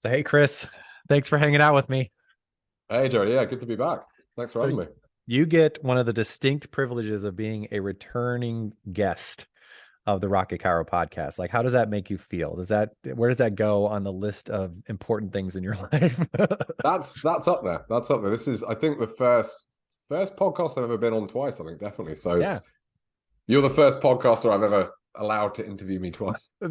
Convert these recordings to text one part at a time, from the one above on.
So, hey, Chris, thanks for hanging out with me. Hey, Joe. Yeah, good to be back. Thanks for So, having me. you get one of the distinct privileges of being a returning guest of the Rocket Chiro podcast. Like, how does that make you feel? Where does that go on the list of important things in your life? That's up there. That's up there. This is, I think, the first podcast I've ever been on twice. I think definitely. So Yeah. you're the first podcaster I've ever allowed to interview me twice. No,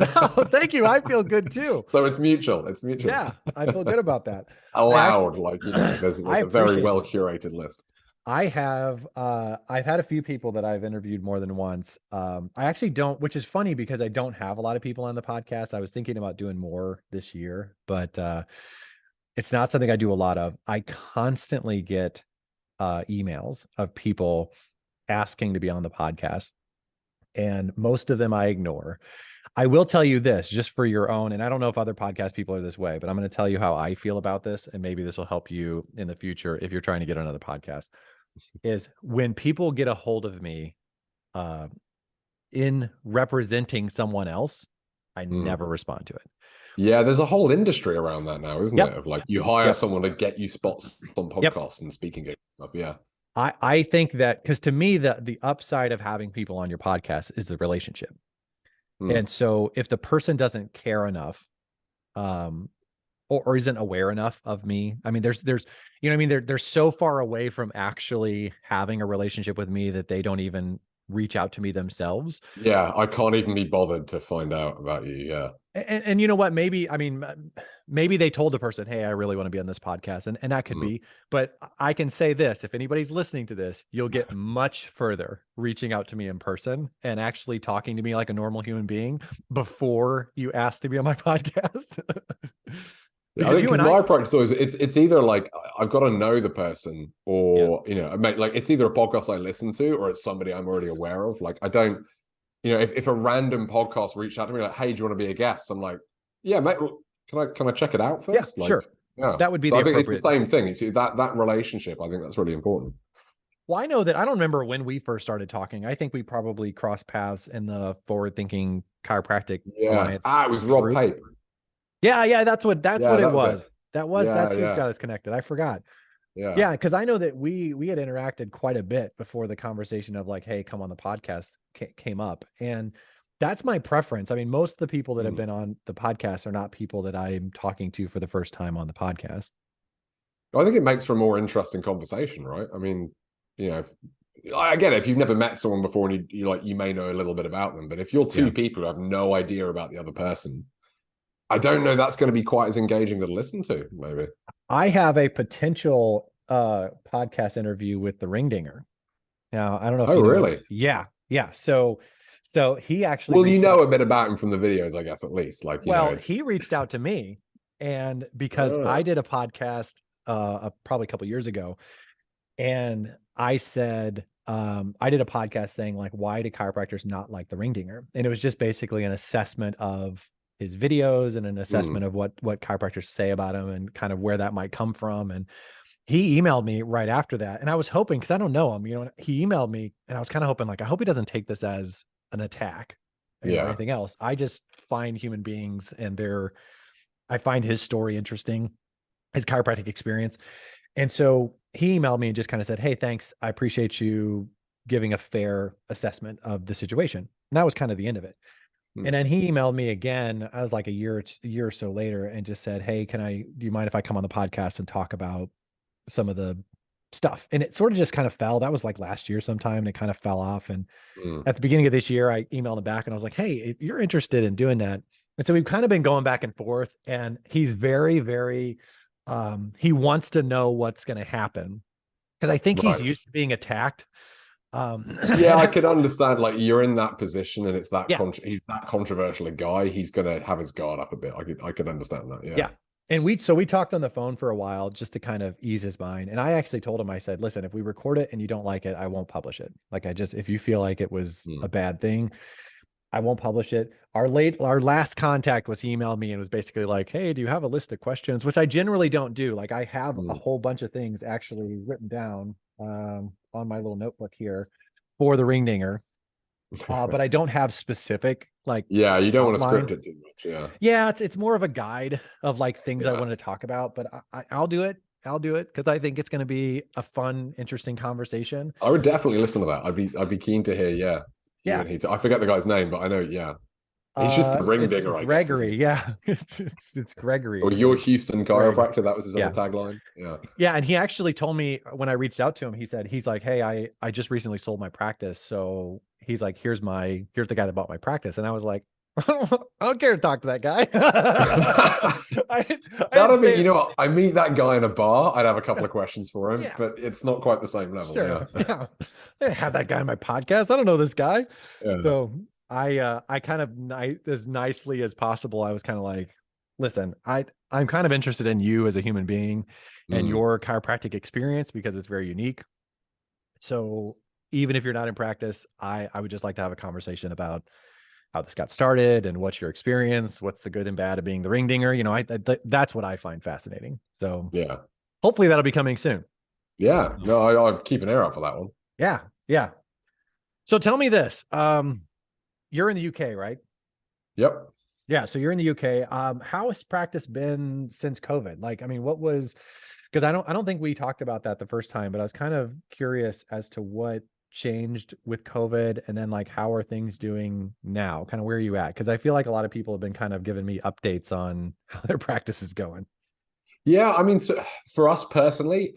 thank you. I feel good too. So it's mutual. It's mutual. Yeah, I feel good about that. I actually, Allowed, like I there's a very appreciate well that. curated list. I've had a few people that I've interviewed more than once. I actually don't, which is funny because I don't have a lot of people on the podcast. I was thinking about doing more this year, but it's not something I do a lot of. I constantly get emails of people asking to be on the podcast, and most of them I ignore. I will tell you this just for your own, and I don't know if other podcast people are this way, but I'm going to tell you how I feel about this, and maybe this will help you in the future if you're trying to get another podcast. Is when people get a hold of me uh, in representing someone else, I Mm. never respond to it. Yeah, there's a whole industry around that now, isn't it? Yep. Of like you hire Yep. someone to get you spots on Yep. podcasts and speaking gigs and stuff. Yeah. I think that because to me, the upside of having people on your podcast is the relationship. Mm. And so if the person doesn't care enough, um, or isn't aware enough of me. I mean, there's, you know what I mean? They're so far away from actually having a relationship with me that they don't even reach out to me themselves. Yeah, I can't even be bothered to find out about you. Yeah. And you know what? Maybe, I mean, maybe they told the person, hey, I really want to be on this podcast. And that could Mm. be, but I can say this, if anybody's listening to this, you'll get much further reaching out to me in person and actually talking to me like a normal human being before you ask to be on my podcast. Yeah, I Because think you because and I, my approach is always it's either like I've got to know the person yeah, or like it's either a podcast I listen to or it's somebody I'm already aware of. Like I don't, if a random podcast reached out to me like, hey, do you want to be a guest? I'm like, yeah, mate, well, can I check it out yeah, first? Like, sure. yeah. That would be So the I think it's the appropriate. same thing. It's that relationship. I think that's really important. Well, I know that I don't remember when we first started talking. I think we probably crossed paths in the Forward Thinking Chiropractic Yeah. Alliance It was Rob group. Pape. Yeah, that's Yeah, what it that was it. was. Yeah, That's who's yeah, got us connected. I forgot. yeah. Yeah, because I know that we had interacted quite a bit before the conversation of like, hey, come on the podcast came up. And that's my preference. I mean, most of the people that have Hmm. been on the podcast are not people that I'm talking to for the first time on the podcast. I think it makes for a more interesting conversation, right? I mean, you know, I get it. If you've never met someone before and you may know a little bit about them, but if you're Yeah. two people who have no idea about the other person, I don't know that's going to be quite as engaging to listen to, maybe. I have a potential podcast interview with the Ring Dinger. Now, I don't know if Oh, you know. really? Yeah, yeah. So he actually Well, you reached know out. a bit about him from the videos, I guess, at least. Like, Well, it's he reached out to me, and because I oh, did a podcast probably a couple years ago, and I said I did a podcast saying like, why do chiropractors not like the Ring Dinger? And it was just basically an assessment of his videos and an assessment hmm. of what chiropractors say about him and kind of where that might come from. And he emailed me right after that. And I was hoping, because I don't know him, he emailed me and I was kind of hoping, like, I hope he doesn't take this as an attack, or Yeah. anything else. I just find human beings and I find his story interesting, his chiropractic experience. And so he emailed me and just kind of said, hey, thanks. I appreciate you giving a fair assessment of the situation. And that was kind of the end of it. Hmm. And then he emailed me again. I was like a year or so later and just said, hey, do you mind if I come on the podcast and talk about some of the stuff? And it sort of just kind of fell. That was like last year sometime, and it kind of fell off. And Hmm. at the beginning of this year, I emailed him back and I was like, hey, if you're interested in doing that. And so we've kind of been going back and forth, and he's very, very, he wants to know what's going to happen because I think he's Right. used to being attacked. Yeah, And I can understand. Like, you're in that position, and it's yeah, he's that controversial a guy. He's gonna have his guard up a bit. I could understand that. Yeah. yeah. And we talked on the phone for a while just to kind of ease his mind. And I actually told him, I said, listen, if we record it and you don't like it, I won't publish it. Like, if you feel like it was Hmm. a bad thing, I won't publish it. Our last contact was he emailed me and was basically like, hey, do you have a list of questions? Which I generally don't do. Like, I have a Hmm. whole bunch of things actually written down on my little notebook here for the Ring Dinger. But I don't have specific like Yeah, you don't want to outline. script it too much. Yeah. Yeah, it's more of a guide of like things I Yeah. wanted to talk about, but I'll do it. I'll do it because I think it's going to be a fun, interesting conversation. I would definitely listen to that. I'd be keen to hear, yeah. You Yeah. and he. I forget the guy's name, but I know, yeah. He's just a ring It's dinger, I guess, isn't Gregory. he? Yeah, it's Or Gregory your or Houston Greg. chiropractor, that was his other Yeah. tagline. Yeah. Yeah, and he actually told me when I reached out to him, he's like, "Hey, I just recently sold my practice." So he's like, here's the guy that bought my practice." And I was like, I don't care to talk to that guy. I didn't That'd be, say it. I meet that guy in a bar. I'd have a couple of questions for him, Yeah, but it's not quite the same level. sure. Yeah. Yeah. I have that guy on my podcast. I don't know this guy. Yeah. So I kind of as nicely as possible, I was kind of like, listen, I'm kind of interested in you as a human being and Mm. your chiropractic experience because it's very unique. So even if you're not in practice, I would just like to have a conversation about how this got started and what's your experience, what's the good and bad of being the ring dinger. That's what I find fascinating. So Yeah. hopefully that'll be coming soon. Yeah. No, I keep an ear out for that one. Yeah. Yeah. So tell me this. You're in the UK, right? Yep. Yeah. So you're in the UK. How has practice been since COVID? Like, I mean, what was, because I don't think we talked about that the first time, but I was kind of curious as to what changed with COVID and then like how are things doing now? Kind of where are you at? Because I feel like a lot of people have been kind of giving me updates on how their practice is going. Yeah. I mean, so for us personally,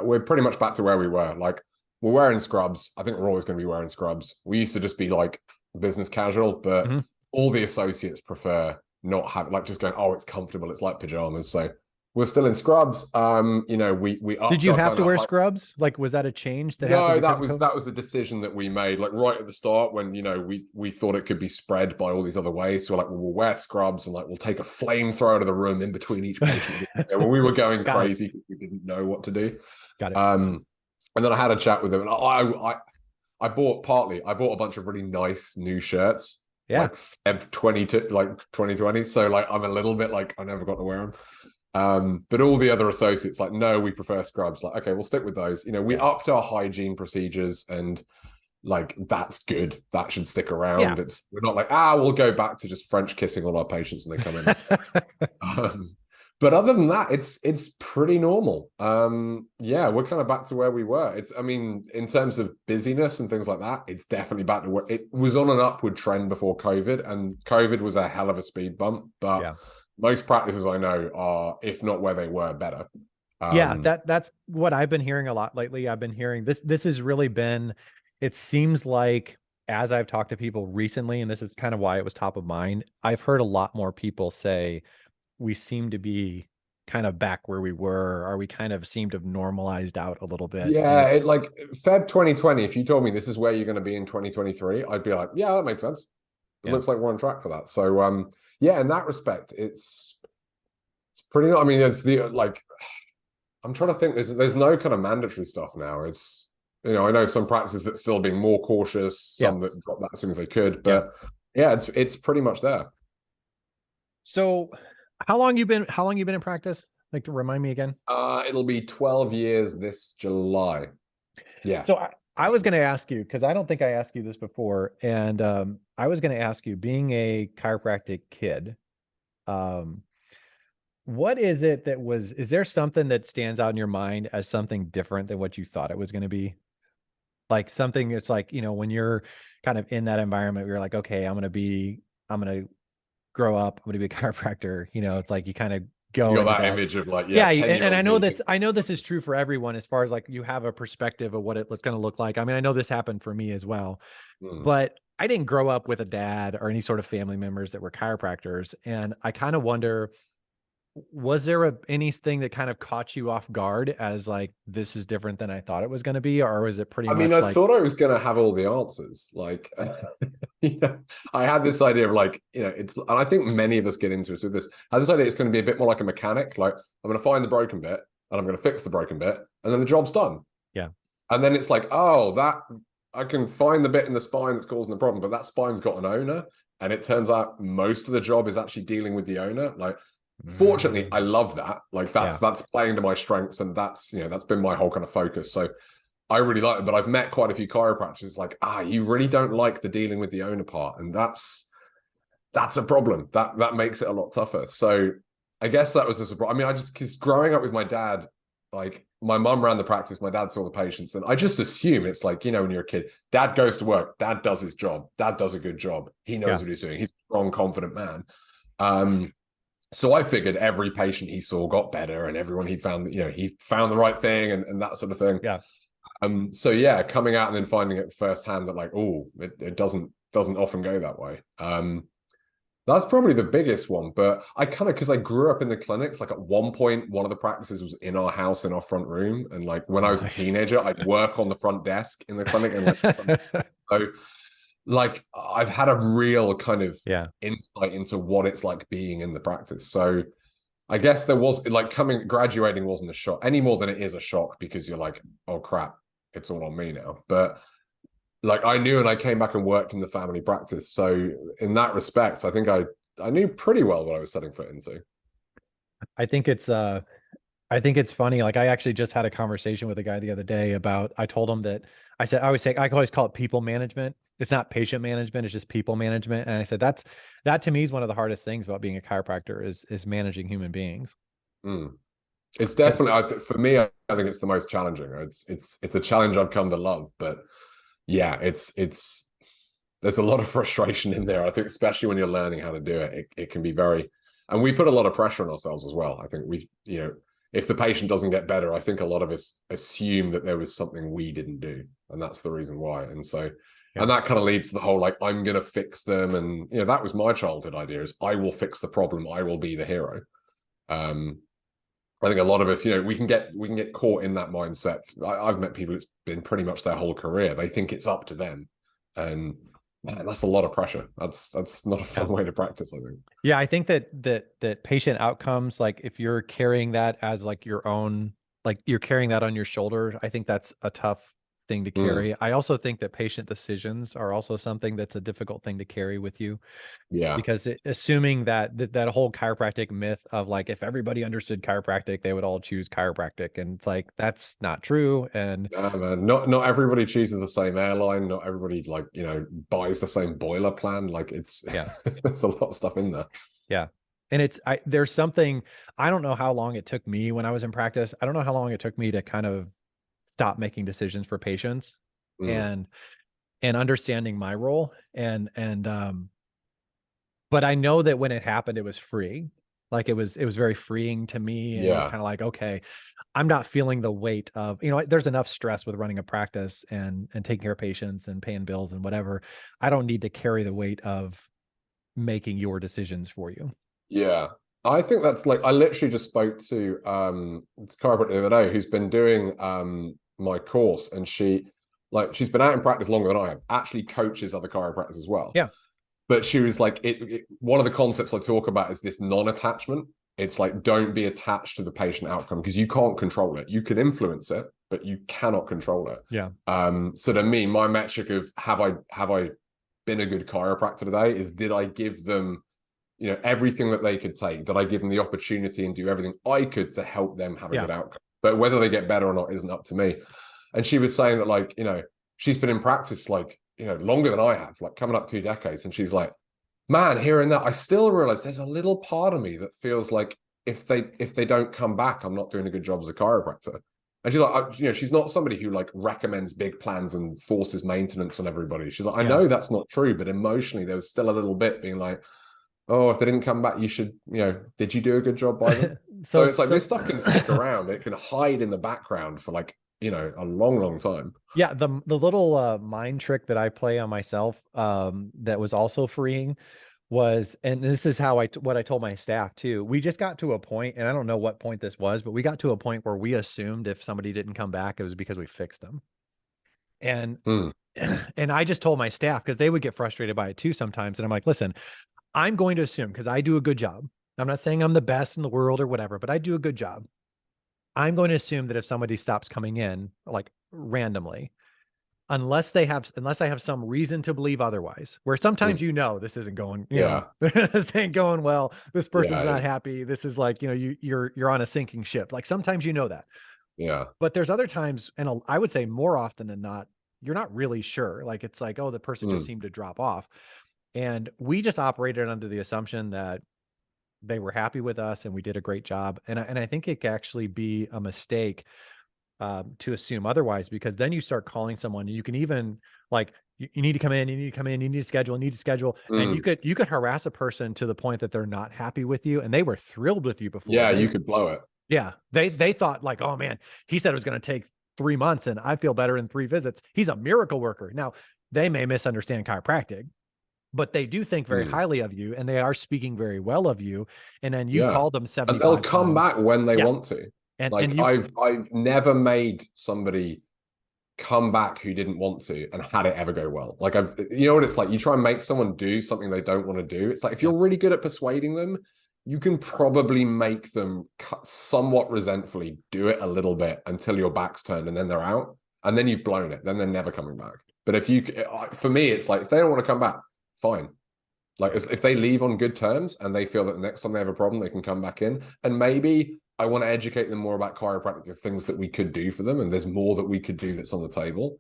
we're pretty much back to where we were. Like, we're wearing scrubs. I think we're always going to be wearing scrubs. We used to just be like business casual, but Mhm. all the associates prefer not having, like, just going, oh, it's comfortable. It's like pajamas. So we're still in scrubs. We Did upped you our have kind to of wear scrubs? Like, was that a change that happened No, because that of was COVID? that was a decision that we made, like right at the start when we thought it could be spread by all these other ways. So we're like, well, we'll wear scrubs and like we'll take a flamethrower to the room in between each patient. When we were going Got it. crazy because we didn't know what to do. Got it. And then I had a chat with him, and I bought a bunch of really nice new shirts, Yeah. like Feb 22, like 2020. So like I'm a little bit like I never got to wear them. But all the other associates like, no, we prefer scrubs. Like, okay, we'll stick with those. We Yeah. upped our hygiene procedures, and like that's good. That should stick Yeah. around. We're not like, we'll go back to just French kissing all our patients when they come in. But other than that, it's pretty normal. Yeah, we're kind of back to where we were. I mean, in terms of busyness and things like that, it's definitely back to where it was on an upward trend before COVID, and COVID was a hell of a speed bump. But Yeah. most practices I know are, if not where they were, better. Yeah, that's what I've been hearing a lot lately. I've been hearing this has really been, it seems like as I've talked to people recently, and this is kind of why it was top of mind, I've heard a lot more people say we seem to be kind of back where we were, or we kind of seem to have normalized out a little bit. And Yeah, it's like Feb 2020, if you told me this is where you're going to be in 2023, I'd be like, yeah, that makes sense. It yeah. looks like we're on track for that. So yeah, in that respect, it's pretty, I mean, it's the like, I'm trying to think, there's no kind of mandatory stuff now. I know some practices that still being more cautious, Yeah. some that drop that as soon as they could, but yeah, it's pretty much there. So how long you been in practice? Like, to remind me again. It'll be 12 years this July. Yeah. So I was going to ask you, because I don't think I asked you this before, and I was going to ask you, being a chiropractic kid, what is it is there something that stands out in your mind as something different than what you thought it was going to be? Like something it's like, when you're kind of in that environment, you're like, okay, I'm going to grow up, I'm going to be a chiropractor. It's like you kind of You go got into that that. image of like, Yeah, and I 10-year-old know me. I know this is true for everyone as far as like you have a perspective of what it's going to look like. I mean, I know this happened for me as well, but I didn't grow up with a dad or any sort of family members that were chiropractors. And I kind of wonder, was there anything that kind of caught you off guard as like, this is different than I thought it was going to be? Or was it pretty I mean, much I like, thought I was going to have all the answers. Like, I had this idea of like, and I think many of us get into it with this. I had this idea it's going to be a bit more like a mechanic. Like, I'm going to find the broken bit and I'm going to fix the broken bit, and then the job's done. yeah. And then it's like, oh, that I can find the bit in the spine that's causing the problem, but that spine's got an owner. And it turns out most of the job is actually dealing with the owner. Like, fortunately, I love that. Like that's playing to my strengths, and that's been my whole kind of focus. So I really like it, but I've met quite a few chiropractors like, you really don't like the dealing with the owner part. And that's a problem. That makes it a lot tougher. So I guess that was a surprise. I mean, because growing up with my dad, like my mum ran the practice, my dad saw the patients, and I just assume it's like, when you're a kid, dad goes to work, dad does his job, dad does a good job. He knows what he's doing. He's a strong, confident man. So I figured every patient he saw got better, and everyone he found, he found the right thing and that sort of thing. Yeah. So yeah, coming out and then finding it firsthand that like, it doesn't often go that way. That's probably the biggest one, but I because I grew up in the clinics, like at one point, one of the practices was in our house, in our front room. And like when I was a teenager, I'd work on the front desk in the clinic. And so like I've had a real kind of insight into what it's like being in the practice. So I guess there was like graduating wasn't a shock any more than it is a shock, because you're like, oh crap, it's all on me now. But like I knew, and I came back and worked in the family practice. So in that respect, I think I knew pretty well what I was setting foot into. I think it's funny. Like I actually just had a conversation with a guy the other day about, I told him that I always call it people management. It's not patient management. It's just people management. And I said, that to me is one of the hardest things about being a chiropractor is managing human beings. It's definitely, for me, I think it's the most challenging. It's a challenge I've come to love, but yeah, there's a lot of frustration in there. I think, especially when you're learning how to do it, it can be and we put a lot of pressure on ourselves as well. I think if the patient doesn't get better, I think a lot of us assume that there was something we didn't do, and that's the reason why. And so, and that kind of leads to the whole, like, I'm going to fix them. And, that was my childhood idea, is I will fix the problem. I will be the hero. I think a lot of us, we can get caught in that mindset. I've met people, it's been pretty much their whole career. They think it's up to them. And man, that's a lot of pressure. That's not a fun way to practice, I think. Yeah, I think that patient outcomes, like if you're carrying that as like your own, like you're carrying that on your shoulder, I think that's a tough thing to carry. I also think that patient decisions are also something that's a difficult thing to carry with you. Yeah. Because assuming that whole chiropractic myth of like, if everybody understood chiropractic, they would all choose chiropractic. And it's like, that's not true. And man, not everybody chooses the same airline. Not everybody buys the same boiler plan. Like there's a lot of stuff in there. Yeah. And there's something, I don't know how long it took me when I was in practice. I don't know how long it took me to kind of stop making decisions for patients and understanding my role. But I know that when it happened, it was free. Like it was very freeing to me. And it was kind of like, okay, I'm not feeling the weight of, there's enough stress with running a practice and taking care of patients and paying bills and whatever. I don't need to carry the weight of making your decisions for you. Yeah. I think that's like, I literally just spoke to this chiropractor the other day who's been doing my course, and she's been out in practice longer than I have, actually coaches other chiropractors as well. Yeah. But she was like, one of the concepts I talk about is this non-attachment. It's like, don't be attached to the patient outcome, because you can't control it. You can influence it, but you cannot control it. Yeah. So to me, my metric of have I been a good chiropractor today is, did I give them everything that they could take? Did I give them the opportunity and do everything I could to help them have a good outcome? But whether they get better or not isn't up to me. And she was saying that, like, she's been in practice like, longer than I have, like coming up 2 decades. And she's like, man, hearing that, I still realize there's a little part of me that feels like if they don't come back, I'm not doing a good job as a chiropractor. And she's like, she's not somebody who like recommends big plans and forces maintenance on everybody. She's like, I know that's not true, but emotionally there was still a little bit being like, oh, if they didn't come back, you should, did you do a good job by them? so it's like, this stuff can stick around. It can hide in the background for like, a long, long time. Yeah. The little mind trick that I play on myself that was also freeing was, and this is how what I told my staff too. We just got to a point, and I don't know what point this was, but we got to a point where we assumed if somebody didn't come back, it was because we fixed them. And and I just told my staff, because they would get frustrated by it too sometimes. And I'm like, listen, I'm going to assume, because I do a good job. I'm not saying I'm the best in the world or whatever, but I do a good job. I'm going to assume that if somebody stops coming in like randomly, unless I have some reason to believe otherwise, where sometimes this isn't going, this ain't going well. This person's not happy. This is like, you're on a sinking ship. Like sometimes that. Yeah. But there's other times, and I would say more often than not, you're not really sure. Like, it's like, oh, the person just Mm. seemed to drop off. And we just operated under the assumption that they were happy with us and we did a great job. And I think it can actually be a mistake to assume otherwise, because then you start calling someone and you can even like, you need to come in, you need to come in, you need to schedule. And Mm. you could harass a person to the point that they're not happy with you. And they were thrilled with you before. Yeah, you could blow it. Yeah, they thought like, "Oh, man, he said it was gonna take 3 months, and I feel better in 3 visits. He's a miracle worker." Now, they may misunderstand chiropractic, but they do think very Mm. highly of you, and they are speaking very well of you, and then you Yeah. call them And they'll 75 come times. back when they Yeah, want to. and Like you I've never made somebody come back who didn't want to and had it ever go well. Like you know what it's like? You try and make someone do something they don't want to do. It's like if yeah, you're really good at persuading them, you can probably make them somewhat resentfully do it a little bit until your back's turned and then they're out. And then you've blown it. Then they're never coming back. But if you, for me, it's like if they don't want to come back, fine. Like yeah, if they leave on good terms and they feel that the next time they have a problem, they can come back in. And maybe I want to educate them more about chiropractic, things that we could do for them, and there's more that we could do that's on the table.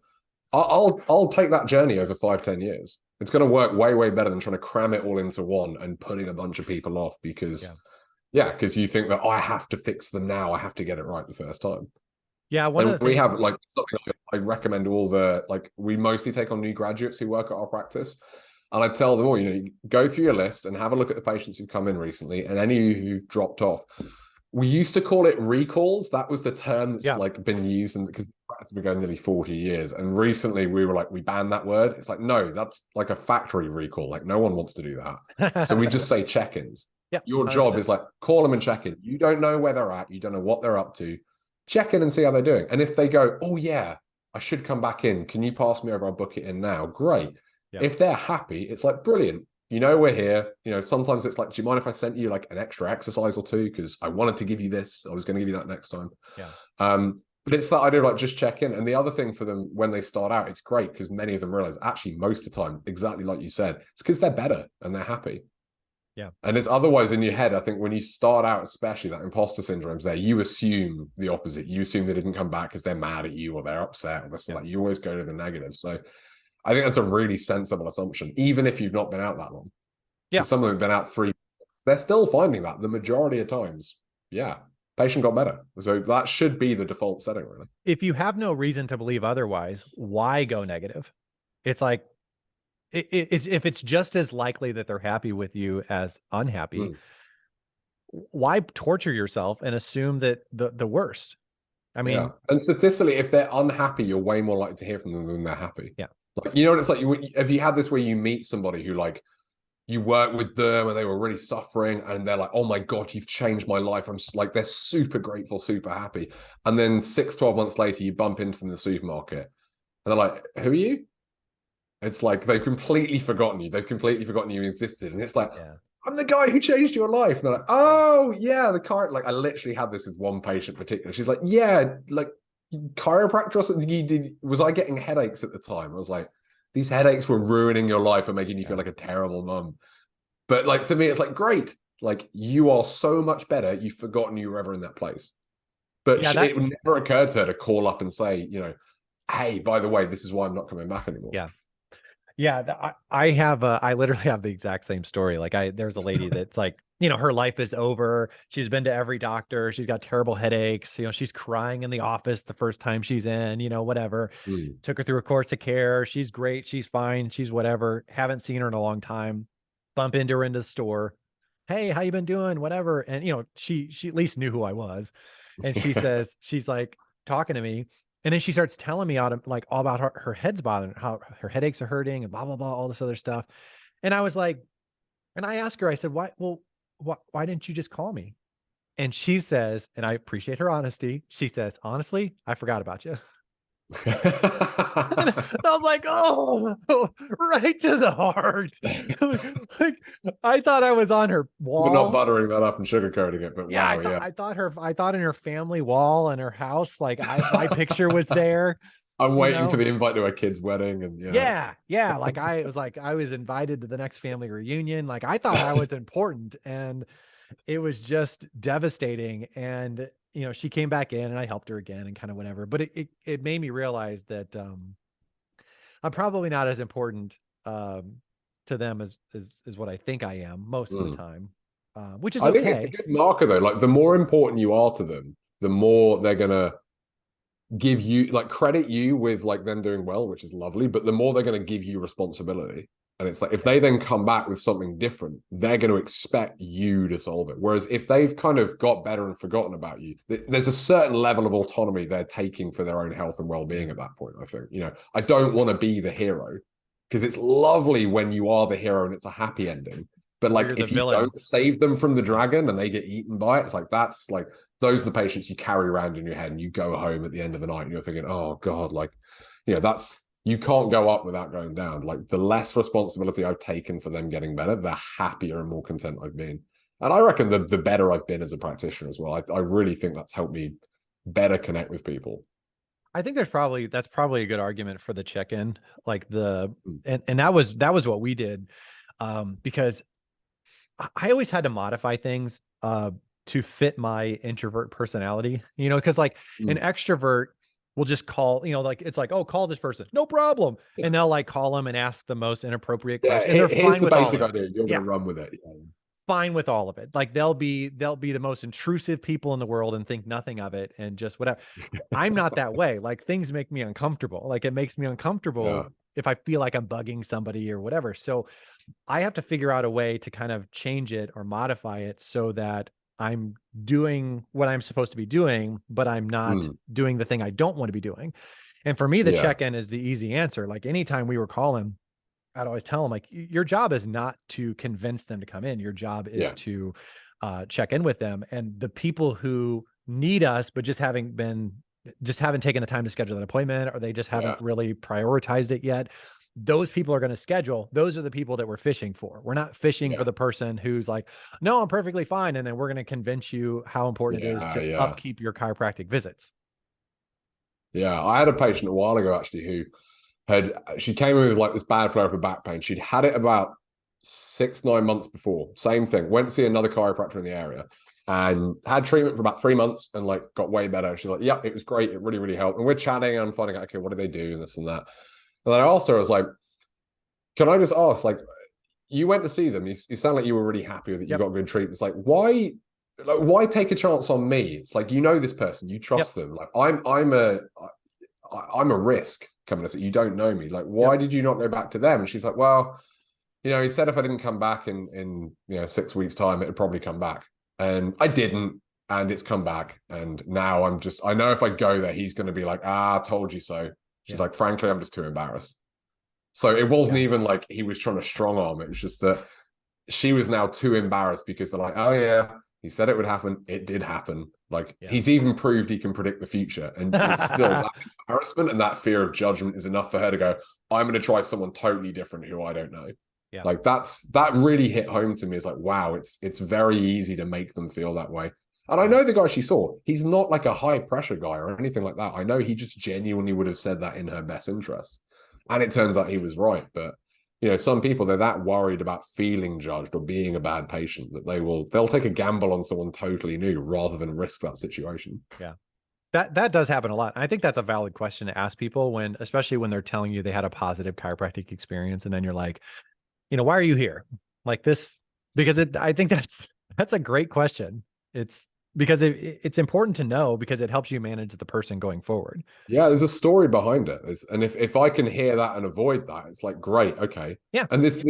I'll take that journey over 5-10 years. It's going to work way better than trying to cram it all into one and putting a bunch of people off because yeah. because you think that I have to fix them now. I have to get it right the first time. Yeah, one of And the we things. have like something I recommend all the like we mostly take on new graduates who work at our practice. And I tell them all, you go through your list and have a look at the patients who've come in recently and any who've dropped off. We used to call it recalls. That was the term that's Yeah. like been used, and because it's been going nearly 40 years. And recently we were like, we banned that word. It's like, no, that's like a factory recall. Like no one wants to do that. So we just say check-ins. Yeah, Your job 100%. is like call them and check in. You don't know where they're at. You don't know what they're up to. Check in and see how they're doing. And if they go, oh yeah, I should come back in. Can you pass me over? I'll book it in now. Great. Yeah. If they're happy, it's like brilliant. We're here. Sometimes it's like, do you mind if I sent you like an extra exercise or two? Because I wanted to give you this. I was going to give you that next time. Yeah. But it's that idea of like just check in. And the other thing for them when they start out, it's great because many of them realize actually most of the time, exactly like you said, it's because they're better and they're happy. Yeah. And it's otherwise in your head, I think when you start out, especially that imposter syndrome's there, you assume the opposite. You assume they didn't come back because they're mad at you or they're upset or this Yeah. like you always go to the negative. So I think that's a really sensible assumption, even if you've not been out that long. Yeah. Some of them have been out 3 months. They're still finding that the majority of times. Yeah. Patient got better. So that should be the default setting, really. If you have no reason to believe otherwise, why go negative? It's like, if it's just as likely that they're happy with you as unhappy, why torture yourself and assume that the worst? I mean, and statistically, if they're unhappy, you're way more likely to hear from them than they're happy. yeah. Like, you know what it's like? Have you had this where you meet somebody who like, you work with them and they were really suffering and they're like, oh my God, you've changed my life. I'm like, they're super grateful, super happy. And then 6-12 months later, you bump into them in the supermarket and they're like, who are you? It's like, they've completely forgotten you. They've completely forgotten you existed. And it's like, Yeah. I'm the guy who changed your life. And they're like, oh yeah, the car. Like I literally had this with one patient in particular. She's like, yeah, like chiropractor or something. Was I getting headaches at the time? I was like, these headaches were ruining your life and making you feel like a terrible mum. But like to me, it's like, great. Like you are so much better. You've forgotten you were ever in that place. But it would never occur to her to call up and say, hey, by the way, this is why I'm not coming back anymore. Yeah. Yeah, I literally have the exact same story. Like there's a lady that's like, her life is over. She's been to every doctor. She's got terrible headaches. She's crying in the office the first time she's in, whatever. Took her through a course of care. She's great. She's fine. She's whatever. Haven't seen her in a long time. Bump into her into the store. Hey, how you been doing? Whatever. And, she at least knew who I was. And she says, she's like talking to me. And then she starts telling me all about her head's bothering, how her headaches are hurting and blah, blah, blah, all this other stuff. And I was like, and I asked her, I said, why didn't you just call me? And she says, and I appreciate her honesty. She says, honestly, I forgot about you. I was like, oh, right to the heart. Like, I thought I was on her wall. We're not buttering that up and sugarcoating it, but yeah, wow, I thought in her family wall and her house, like my picture was there. I'm waiting for the invite to a kid's wedding, and yeah. Like I was invited to the next family reunion. Like I thought I was important, and it was just devastating. And she came back in and I helped her again and kind of whatever, but it made me realize that, I'm probably not as important, to them as what I think I am most of the Mm. time, which is I think it's a okay. good marker though. Like the more important you are to them, the more they're gonna give you like credit you with like them doing well, which is lovely, but the more they're going to give you responsibility. And it's like if Yeah. they then come back with something different, they're going to expect you to solve it. Whereas if they've kind of got better and forgotten about you, there's a certain level of autonomy they're taking for their own health and well-being Yeah. at that point. I think, I don't want to be the hero because it's lovely when you are the hero and it's a happy ending. But Or you're like the if you villain. don't save them from the Yeah. dragon and they get eaten by it, it's like that's like those are the patients you carry around in your head and you go home at the end of the night and you're thinking, oh God, like, that's you can't go up without going down. Like the less responsibility I've taken for them getting better, the happier and more content I've been. And I reckon the better I've been as a practitioner as well. I really think that's helped me better connect with people. I think that's probably a good argument for the check-in, like Mm. and that was what we did, because I always had to modify things, to fit my introvert personality, because like an Mm. extrovert will just call, like it's like, oh, call this person, no problem, and they'll like call them and ask the most inappropriate Yeah, question, and they're here's fine the with all basic of it. idea. You're going Yeah, to run with it. Yeah. fine with all of it. Like they'll be the most intrusive people in the world and think nothing of it and just whatever. I'm not that way. Like things make me uncomfortable. Like it makes me Yeah. uncomfortable if I feel like I'm bugging somebody or whatever. So I have to figure out a way to kind of change it or modify it so that I'm doing what I'm supposed to be doing, but I'm not Mm. doing the thing I don't want to be doing. And for me, the Yeah. check-in is the easy answer. Like anytime we were calling, I'd always tell them like, your job is not to convince them to come in. Your job is Yeah. to check in with them. And the people who need us, but just haven't taken the time to schedule an appointment, or they just haven't Yeah. really prioritized it yet. Those people are going to schedule. Those are the people that we're fishing for. We're not fishing for Yeah. the person who's like, no, I'm perfectly fine. And then we're going to convince you how important it is Yeah. to Yeah. upkeep your chiropractic visits. Yeah. I had a patient a while ago actually who she came in with like this bad flare of back pain. She'd had it about 6, 9 months before. Same thing. Went to see another chiropractor in the area and had treatment for about 3 months and like got way better. She's like, "Yep, it was great. It really, really helped." And we're chatting and I'm finding out, okay, what do they do and this and that. And then I asked her, I was like, "Can I just ask, like, you went to see them. You sound like you were really happy with it. You Yep. got good treatment. It's like, why take a chance on me? It's like you know this person, you trust Yep. them. Like I'm a risk coming to see you don't know me. Like, why Yep. did you not go back to them?" And she's like, "Well, he said if I didn't come back in 6 weeks time, it'd probably come back, and I didn't, and it's come back, and now I know if I go there, he's going to be like, I told you so." She's Yeah. like, "Frankly, I'm just too embarrassed." So it wasn't Yeah. even like he was trying to strong arm. It was just that she was now too embarrassed because they're like, "Oh yeah, he said it would happen. It did happen." Like Yeah. he's even proved he can predict the future. And it's still that embarrassment and that fear of judgment is enough for her to go, I'm going to try someone totally different who I don't know. Yeah. Like that really hit home to me. It's like, wow, it's very easy to make them feel that way. And I Yeah. know the guy she saw, he's not like a high pressure guy or anything like that. I know he just genuinely would have said that in her best interest. And it turns out he was right. But some people, they're that worried about feeling judged or being a bad patient that they'll take a gamble on someone totally new rather than risk that situation. Yeah. That does happen a lot. I think that's a valid question to ask people especially when they're telling you they had a positive chiropractic experience, and then you're like, why are you here? Like this, because I think that's a great question. It's because it's important to know because it helps you manage the person going forward. Yeah, there's a story behind it. And if I can hear that and avoid that, it's like, great, okay. Yeah. And this,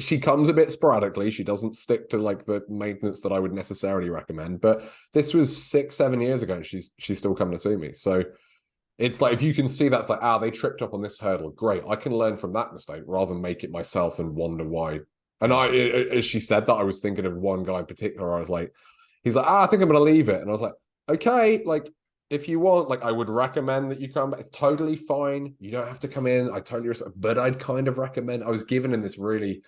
she comes a bit sporadically. She doesn't stick to like the maintenance that I would necessarily recommend. But this was 6, 7 years ago, and she's still coming to see me. So it's like if you can see that's like, they tripped up on this hurdle. Great, I can learn from that mistake rather than make it myself and wonder why. And Yeah. as she said that, I was thinking of one guy in particular. I was like, he's like, I think I'm gonna leave it. And I was like, okay, like if you want, like I would recommend that you come back. It's totally fine. You don't have to come in. I totally respect, but I'd kind of recommend. I was giving him this really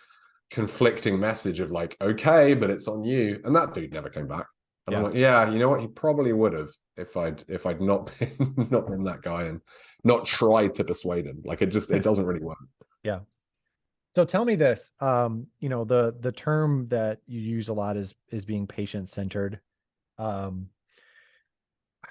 conflicting message of like, okay, but it's on you. And that dude never came back. And I'm Yeah. like, yeah, you know what? He probably would have if I'd not been not been that guy and not tried to persuade him. Like it doesn't really work. Yeah. So tell me this, the term that you use a lot is being patient centered. Um,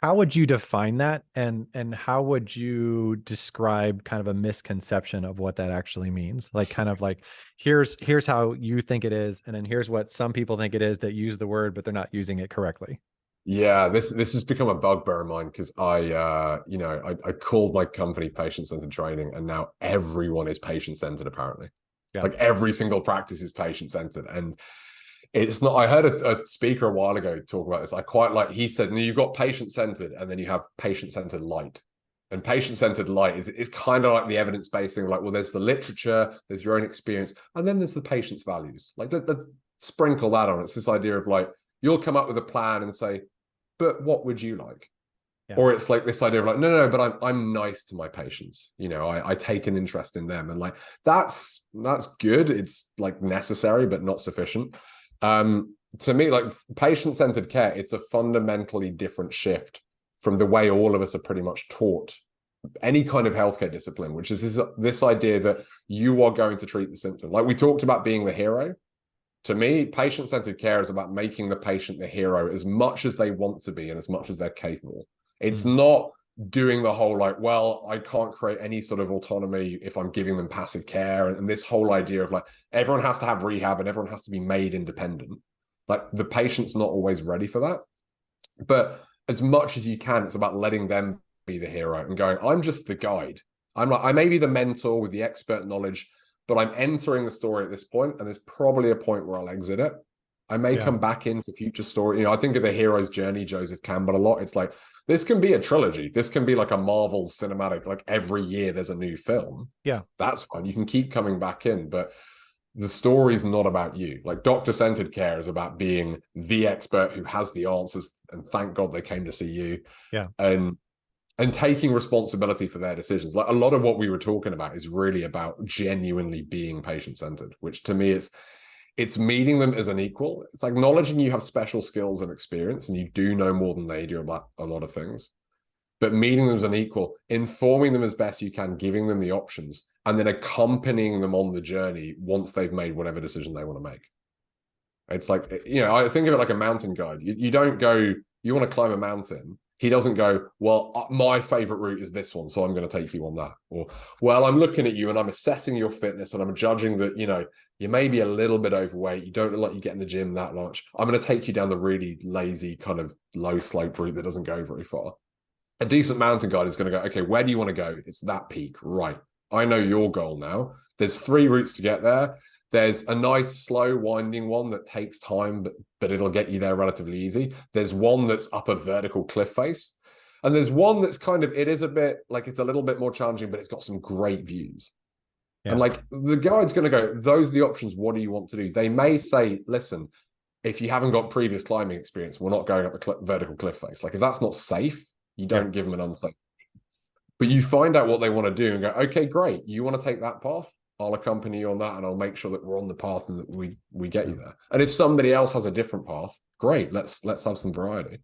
How would you define that? And how would you describe kind of a misconception of what that actually means? Like kind of like, here's how you think it is, and then here's what some people think it is that use the word, but they're not using it correctly. Yeah, this has become a bugbear of mine because I called my company patient-centered training, and now everyone is patient-centered apparently. Yeah. Like every single practice is patient-centered. And it's not, I heard a speaker a while ago talk about this. I quite like, he said, no, you've got patient-centered and then you have patient-centered light. And patient-centered light is kind of like the evidence-based thing, like, well, there's the literature, there's your own experience, and then there's the patient's values. Like, let's sprinkle that on. It's this idea of like, you'll come up with a plan and say, but what would you like? Yeah. Or it's like this idea of like, no, but I'm nice to my patients. You know, I take an interest in them. And like, that's good. It's like necessary, but not sufficient. To me, like patient-centered care, it's a fundamentally different shift from the way all of us are pretty much taught any kind of healthcare discipline, which is this idea that you are going to treat the symptom. Like we talked about being the hero. To me, patient-centered care is about making the patient the hero as much as they want to be and as much as they're capable. It's not doing the whole like, well, I can't create any sort of autonomy if I'm giving them passive care. And this whole idea of like, everyone has to have rehab and everyone has to be made independent. Like the patient's not always ready for that. But as much as you can, it's about letting them be the hero and going, I'm just the guide. I'm like, I may be the mentor with the expert knowledge, but I'm entering the story at this point, and there's probably a point where I'll exit it. I may come back in for future story. You know, I think of the hero's journey, Joseph Campbell, a lot. It's like, this can be a trilogy. This can be like a Marvel cinematic, like every year there's a new film. Yeah. That's fine. You can keep coming back in, but the story's not about you. Like doctor-centered care is about being the expert who has the answers, and thank God they came to see you. Yeah. And taking responsibility for their decisions. Like a lot of what we were talking about is really about genuinely being patient-centered, which to me it's meeting them as an equal. It's acknowledging you have special skills and experience and you do know more than they do about a lot of things, but meeting them as an equal, informing them as best you can, giving them the options, and then accompanying them on the journey once they've made whatever decision they want to make. It's like, you know, I think of it like a mountain guide. You don't go, you want to climb a mountain. He doesn't go, well, my favorite route is this one, so I'm going to take you on that. Or, well, I'm looking at you and I'm assessing your fitness and I'm judging that, you know, you may be a little bit overweight. You don't look like you get in the gym that much. I'm going to take you down the really lazy kind of low slope route that doesn't go very far. A decent mountain guide is going to go, okay, where do you want to go? It's that peak, right? I know your goal now. There's 3 routes to get there. There's a nice, slow, winding one that takes time, but it'll get you there relatively easy. There's one that's up a vertical cliff face. And there's one that's kind of, it is a bit, like it's a little bit more challenging, but it's got some great views. Yeah. And like the guide's going to go, those are the options. What do you want to do? They may say, listen, if you haven't got previous climbing experience, we're not going up the vertical cliff face. Like if that's not safe, you don't give them an unsafe. But you find out what they want to do and go, okay, great. You want to take that path? I'll accompany you on that, and I'll make sure that we're on the path and that we get you there. And if somebody else has a different path, great. Let's have some variety.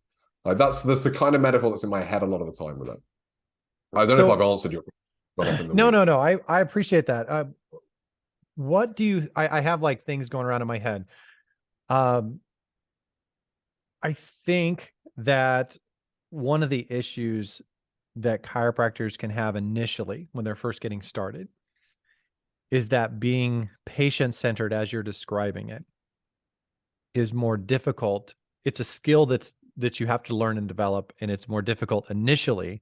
Like that's the kind of metaphor that's in my head a lot of the time with it. I don't know if I've answered your question. No. I appreciate that. What do you? I have like things going around in my head. I think that one of the issues that chiropractors can have initially when they're first getting started is that being patient-centered, as you're describing it, is more difficult. It's a skill that you have to learn and develop, and it's more difficult initially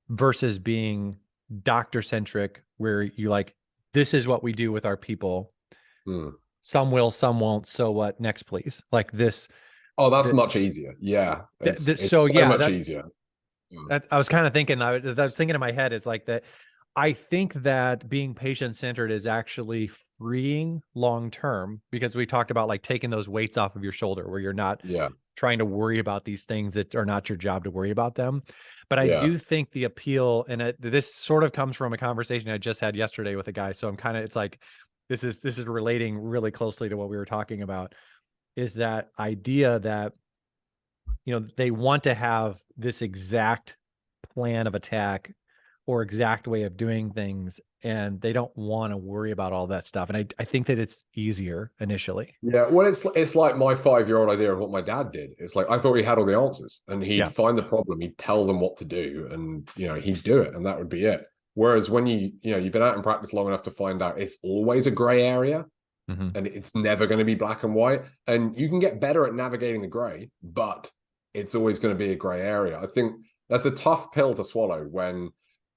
versus being doctor-centric, where you like, this is what we do with our people. Some will, some won't. So what? Next, please. Like this. Oh, that's much easier. Yeah. It's so much easier. That I was kind of thinking, I was thinking in my head, it's like that. I think that being patient-centered is actually freeing long-term, because we talked about like taking those weights off of your shoulder where you're not trying to worry about these things that are not your job to worry about them. But I do think the appeal, and this sort of comes from a conversation I just had yesterday with a guy. So I'm kind of, it's like, this is relating really closely to what we were talking about, is that idea that, you know, they want to have this exact plan of attack or exact way of doing things. and they don't want to worry about all that stuff. And I think that it's easier initially. Yeah, well, it's like my 5-year-old idea of what my dad did. It's like I thought he had all the answers, and he'd Yeah. find the problem, he'd tell them what to do, and he'd do it, and that would be it. Whereas when you've been out in practice long enough to find out it's always a gray area, Mm-hmm. and it's never going to be black and white, and you can get better at navigating the gray, but it's always going to be a gray area. I think that's a tough pill to swallow when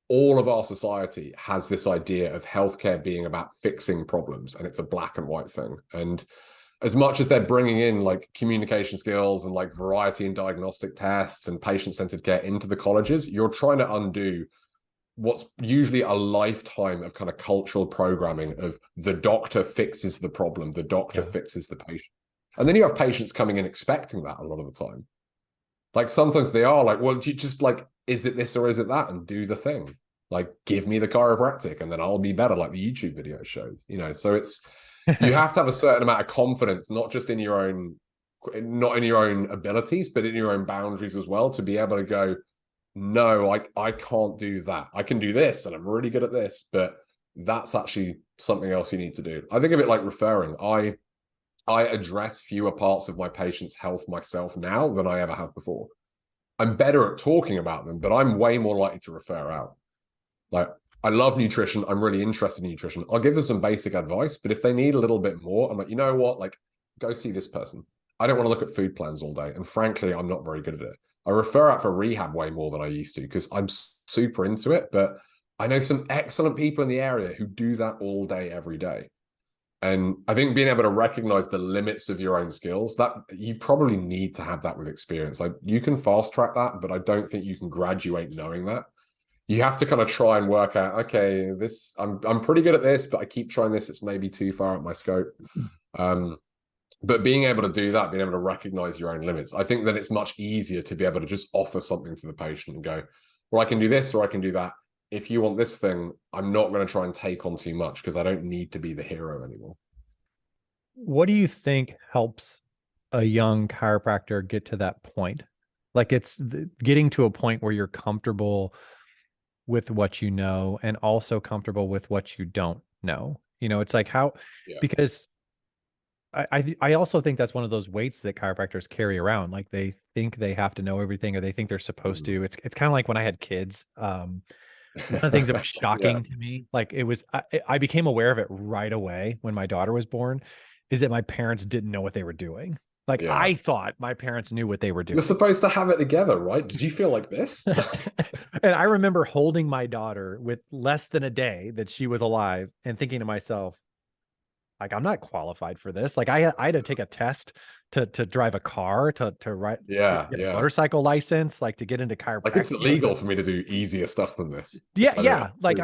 all of our society has this idea of healthcare being about fixing problems, and it's a black and white thing. And as much as they're bringing in like communication skills and like variety and diagnostic tests and patient-centered care into the colleges, you're trying to undo what's usually a lifetime of kind of cultural programming of the doctor fixes the problem, the doctor fixes the patient. And then you have patients coming in expecting that a lot of the time. Like sometimes they are like, well, you just like, is it this or is it that? And do the thing. Like, give me the chiropractic and then I'll be better, like the YouTube video shows, So it's, you have to have a certain amount of confidence, not just in your own, not in your own abilities, but in your own boundaries as well, to be able to go, no, I can't do that. I can do this and I'm really good at this, but that's actually something else you need to do. I think of it like referring. I address fewer parts of my patient's health myself now than I ever have before. I'm better at talking about them, but I'm way more likely to refer out. Like, I love nutrition. I'm really interested in nutrition. I'll give them some basic advice, but if they need a little bit more, I'm like, you know what? Like, go see this person. I don't want to look at food plans all day. And frankly, I'm not very good at it. I refer out for rehab way more than I used to because I'm super into it. But I know some excellent people in the area who do that all day, every day. And I think being able to recognize the limits of your own skills, that you probably need to have that with experience. Like, you can fast track that, but I don't think you can graduate knowing that. You have to kind of try and work out, okay, this I'm pretty good at this, but I keep trying this. It's maybe too far out my scope. But being able to do that, being able to recognize your own limits, I think then it's much easier to be able to just offer something to the patient and go, well, I can do this or I can do that. If you want this thing, I'm not going to try and take on too much because I don't need to be the hero anymore. What do you think helps a young chiropractor get to that point? Like, it's getting to a point where you're comfortable with what you know and also comfortable with what you don't know. It's like because I also think that's one of those weights that chiropractors carry around. Like, they think they have to know everything, or they think they're supposed to. It's kind of like when I had kids. One of the things that was shocking to me, like I became aware of it right away when my daughter was born, is that my parents didn't know what they were doing. Like, I thought my parents knew what they were doing. You're supposed to have it together, right? Did you feel like this? And I remember holding my daughter with less than a day that she was alive and thinking to myself, like, I'm not qualified for this. Like, I had to take a test to drive a car, to ride, get a motorcycle license, like to get into chiropractic. Like, it's illegal for me to do easier stuff than this. Yeah. Like,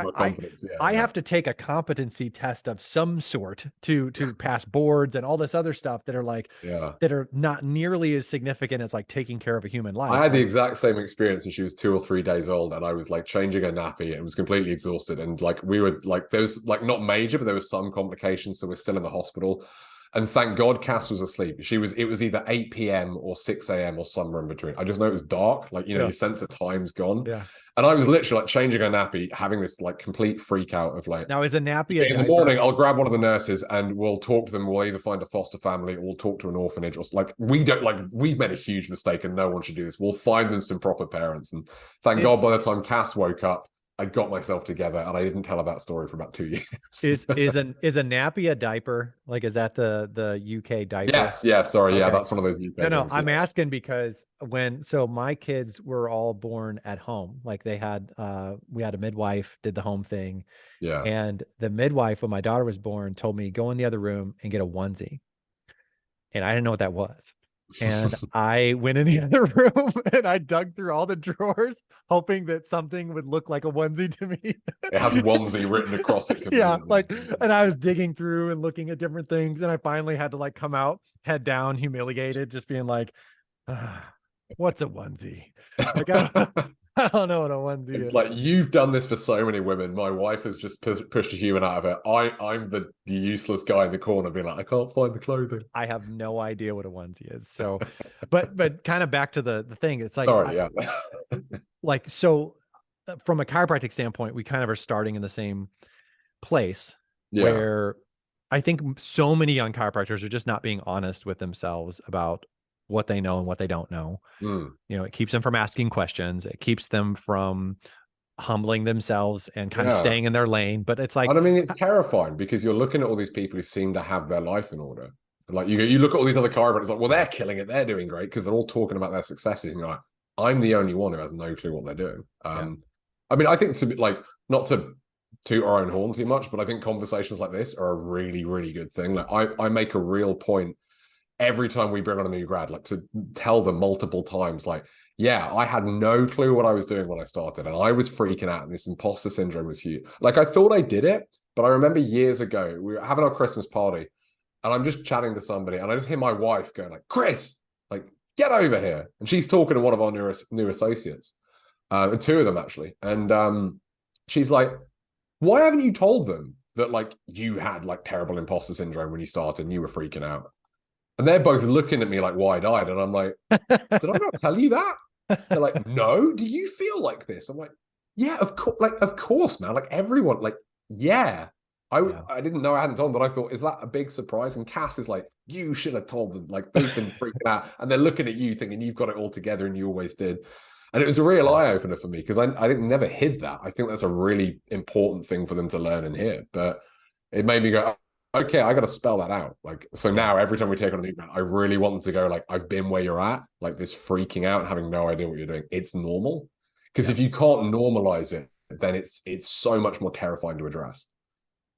I have to take a competency test of some sort to pass boards and all this other stuff that are like, that are not nearly as significant as like taking care of a human life. I had the exact same experience when she was 2 or 3 days old, and I was like changing her nappy and was completely exhausted. And like, we were like, there was like not major, but there was some complications. So we're still in the hospital. And thank God Cass was asleep. It was either 8 p.m. or 6 a.m. or somewhere in between. I just know it was dark. Like, your sense of time's gone. Yeah. And I was literally like changing her nappy, having this like complete freak out of like, now is a nappy in the morning, I'll grab one of the nurses and we'll talk to them. We'll either find a foster family or we'll talk to an orphanage, or like, we've made a huge mistake and no one should do this. We'll find them some proper parents. And thank God by the time Cass woke up, I got myself together, and I didn't tell her that story for about 2 years. Is a nappy a diaper? Like, is that the UK diaper? Yes. Yeah. Sorry. Okay. Yeah. That's one of those UK No, things, I'm asking because so my kids were all born at home. Like, we had a midwife, did the home thing. Yeah. And the midwife, when my daughter was born, told me, go in the other room and get a onesie. And I didn't know what that was. And I went in the other room and I dug through all the drawers, hoping that something would look like a onesie to me. It has onesie written across it. Yeah, like, and I was digging through and looking at different things, and I finally had to like come out head down, humiliated, just being like, "What's a onesie?" Like, I don't know what a onesie is. It's like, you've done this for so many women. My wife has just pushed a human out of it. I'm the useless guy in the corner being like, I can't find the clothing. I have no idea what a onesie is. So, but kind of back to the thing. It's like, like, so from a chiropractic standpoint, we kind of are starting in the same place Yeah. where I think so many young chiropractors are just not being honest with themselves about what they know and what they don't know. Mm. It keeps them from asking questions. It keeps them from humbling themselves and kind of Yeah. staying in their lane. But it's like, And I mean, it's terrifying because you're looking at all these people who seem to have their life in order. Like you look at all these other chiropractors, like, well, they're killing it, they're doing great because they're all talking about their successes. And you're like, I'm the only one who has no clue what they're doing. yeah, I mean, I think to be like not to toot our own horn too much, but I think conversations like this are a really, really good thing. Like I make a real point every time we bring on a new grad, like to tell them multiple times, like, yeah, I had no clue what I was doing when I started, and I was freaking out, and this imposter syndrome was huge. Like, I thought I did it, but I remember years ago, we were having our Christmas party, and I'm just chatting to somebody, and I just hear my wife going like, Chris, like, get over here. And she's talking to one of our new associates, and two of them actually. And she's like, why haven't you told them that like you had like terrible imposter syndrome when you started and you were freaking out? And they're both looking at me like wide-eyed. And I'm like, did I not tell you that? They're like, no, do you feel like this? I'm like, yeah, of course, like, of course, man. Like everyone, like, yeah. I didn't know I hadn't told them, but I thought, is that a big surprise? And Cass is like, you should have told them. Like they've been freaking out. And they're looking at you thinking you've got it all together and you always did. And it was a real eye-opener for me because I didn't never hid that. I think that's a really important thing for them to learn and hear. But it made me go, okay, I got to spell that out. Like, so now every time we take on a new grad, I really want them to go like, I've been where you're at, like this freaking out and having no idea what you're doing. It's normal. Because if you can't normalize it, then it's so much more terrifying to address.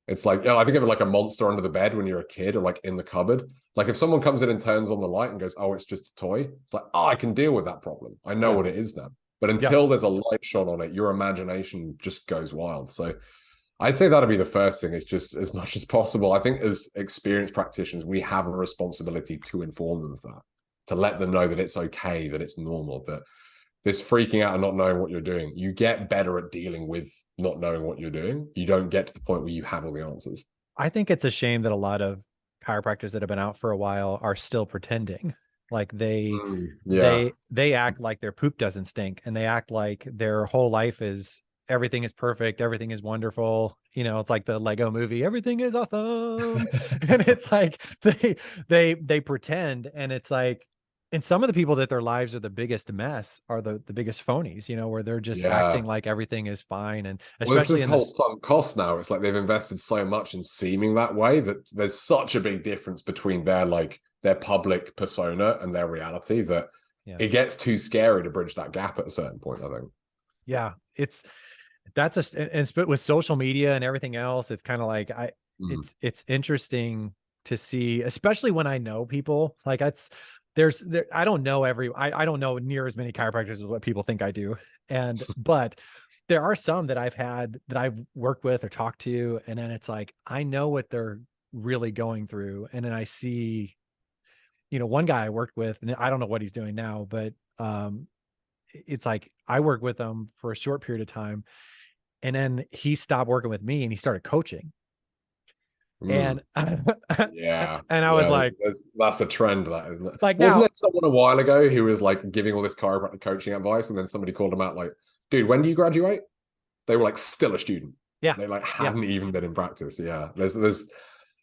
It's like, I think of it like a monster under the bed when you're a kid or like in the cupboard. Like if someone comes in and turns on the light and goes, oh, it's just a toy. It's like, oh, I can deal with that problem. I know what it is now. But until there's a light shone on it, your imagination just goes wild. So I'd say that'll be the first thing, is just as much as possible. I think as experienced practitioners, we have a responsibility to inform them of that, to let them know that it's okay, that it's normal, that this freaking out and not knowing what you're doing, you get better at dealing with not knowing what you're doing. You don't get to the point where you have all the answers. I think it's a shame that a lot of chiropractors that have been out for a while are still pretending. Like they act like their poop doesn't stink, and they act like their whole life is everything is perfect, everything is wonderful. It's like the Lego movie, everything is awesome. And it's like they pretend, and it's like, and some of the people that their lives are the biggest mess are the biggest phonies, where they're just acting like everything is fine. And especially this whole sunk cost now, it's like they've invested so much in seeming that way that there's such a big difference between their public persona and their reality that it gets too scary to bridge that gap at a certain point, I think. Yeah, and with social media and everything else, it's kind of like it's interesting to see, especially when I know people. Like I don't know I don't know near as many chiropractors as what people think I do. But there are some that I've worked with or talked to, and then it's like, I know what they're really going through. And then I see, one guy I worked with, and I don't know what he's doing now, but it's like, I worked with him for a short period of time, and then he stopped working with me and he started coaching. And and I was like, that's a trend, that, isn't it? Like, wasn't there someone a while ago who was like giving all this chiropractic coaching advice, and then somebody called him out like, dude, when do you graduate? They were like still a student. They like hadn't even been in practice. There's those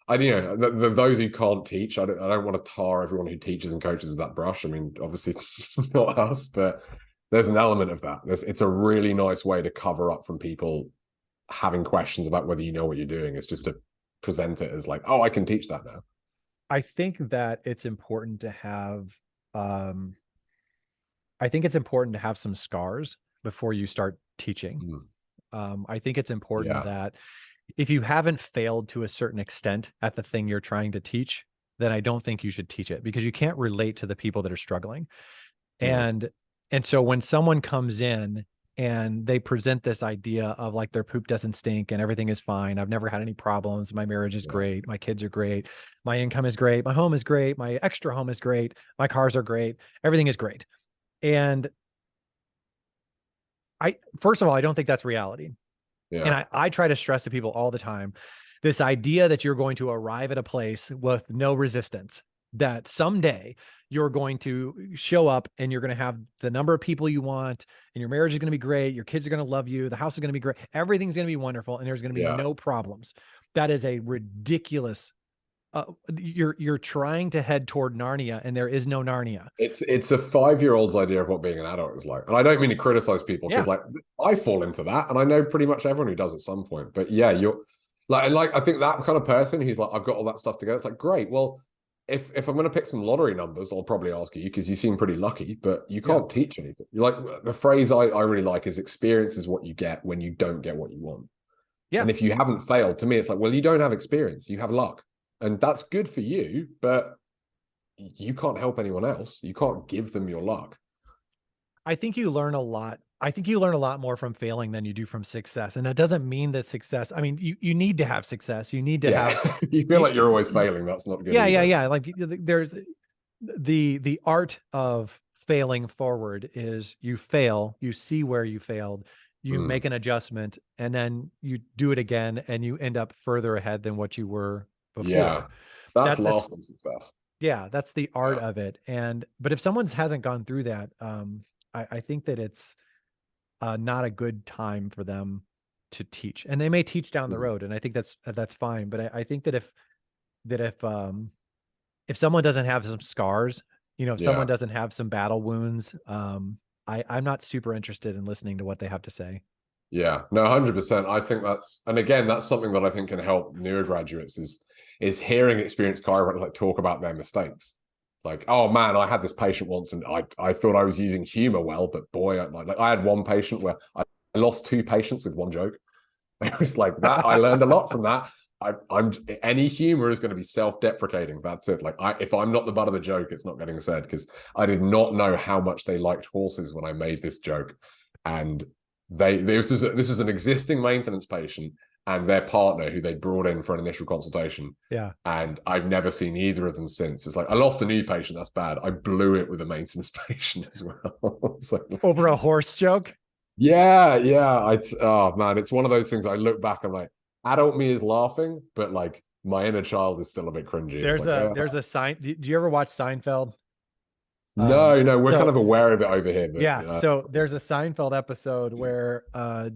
who can't teach, I don't want to tar everyone who teaches and coaches with that brush. I mean, obviously not us, but there's an element of that. It's a really nice way to cover up from people having questions about whether you know what you're doing. It's just to present it as like, oh, I can teach that now. I think that it's important to have some scars before you start teaching. I think it's important that if you haven't failed to a certain extent at the thing you're trying to teach, then I don't think you should teach it, because you can't relate to the people that are struggling. And so when someone comes in and they present this idea of like their poop doesn't stink and everything is fine, I've never had any problems, my marriage is great, my kids are great, my income is great, my home is great, my extra home is great, my cars are great, everything is great. And first of all, I don't think that's reality. And I try to stress to people all the time, this idea that you're going to arrive at a place with no resistance, that someday you're going to show up and you're going to have the number of people you want, and your marriage is going to be great. Your kids are going to love you. The house is going to be great. Everything's going to be wonderful. And there's going to be no problems. That is a ridiculous, you're trying to head toward Narnia, and there is no Narnia. It's a 5-year-old's idea of what being an adult is like. And I don't mean to criticize people, because like I fall into that, and I know pretty much everyone who does at some point. But yeah, you're like, and like, I think that kind of person who's like, I've got all that stuff together. It's like, great. Well, if I'm going to pick some lottery numbers, I'll probably ask you, because you seem pretty lucky, but you can't teach anything. Like, the phrase I really like is, experience is what you get when you don't get what you want. Yeah. And if you haven't failed, to me, it's like, well, you don't have experience, you have luck. And that's good for you, but you can't help anyone else. You can't give them your luck. I think you learn a lot. I think you learn a lot more from failing than you do from success. And that doesn't mean that success, I mean, you need to have success. You need to have, you feel like you're always failing. That's not good. Yeah. Like, there's the art of failing forward is you fail, you see where you failed, you make an adjustment, and then you do it again, and you end up further ahead than what you were before. Yeah. That's lasting success. Yeah. That's the art of it. But if someone hasn't gone through that, I think that it's not a good time for them to teach, and they may teach down the road. And I think that's fine. But I think that if someone doesn't have some scars, if someone doesn't have some battle wounds, I'm not super interested in listening to what they have to say. Yeah, no, 100%. I think that's something that I think can help newer graduates is hearing experienced chiropractors like talk about their mistakes. Like, oh man, I had this patient once, and I thought I was using humor well, but boy, I had one patient where I lost 2 patients with one joke. It was like that. I learned a lot from that. Any humor is going to be self-deprecating. That's it. Like, if I'm not the butt of the joke, it's not getting said, because I did not know how much they liked horses when I made this joke. And this is an existing maintenance patient and their partner, who they brought in for an initial consultation. Yeah. And I've never seen either of them since. It's like, I lost a new patient, that's bad. I blew it with a maintenance patient as well. So, over a horse joke? Yeah. Oh man, it's one of those things I look back, I'm like, adult me is laughing, but like my inner child is still a bit cringy. There's a sign. Do you ever watch Seinfeld? No, we're kind of aware of it over here. But, so there's a Seinfeld episode where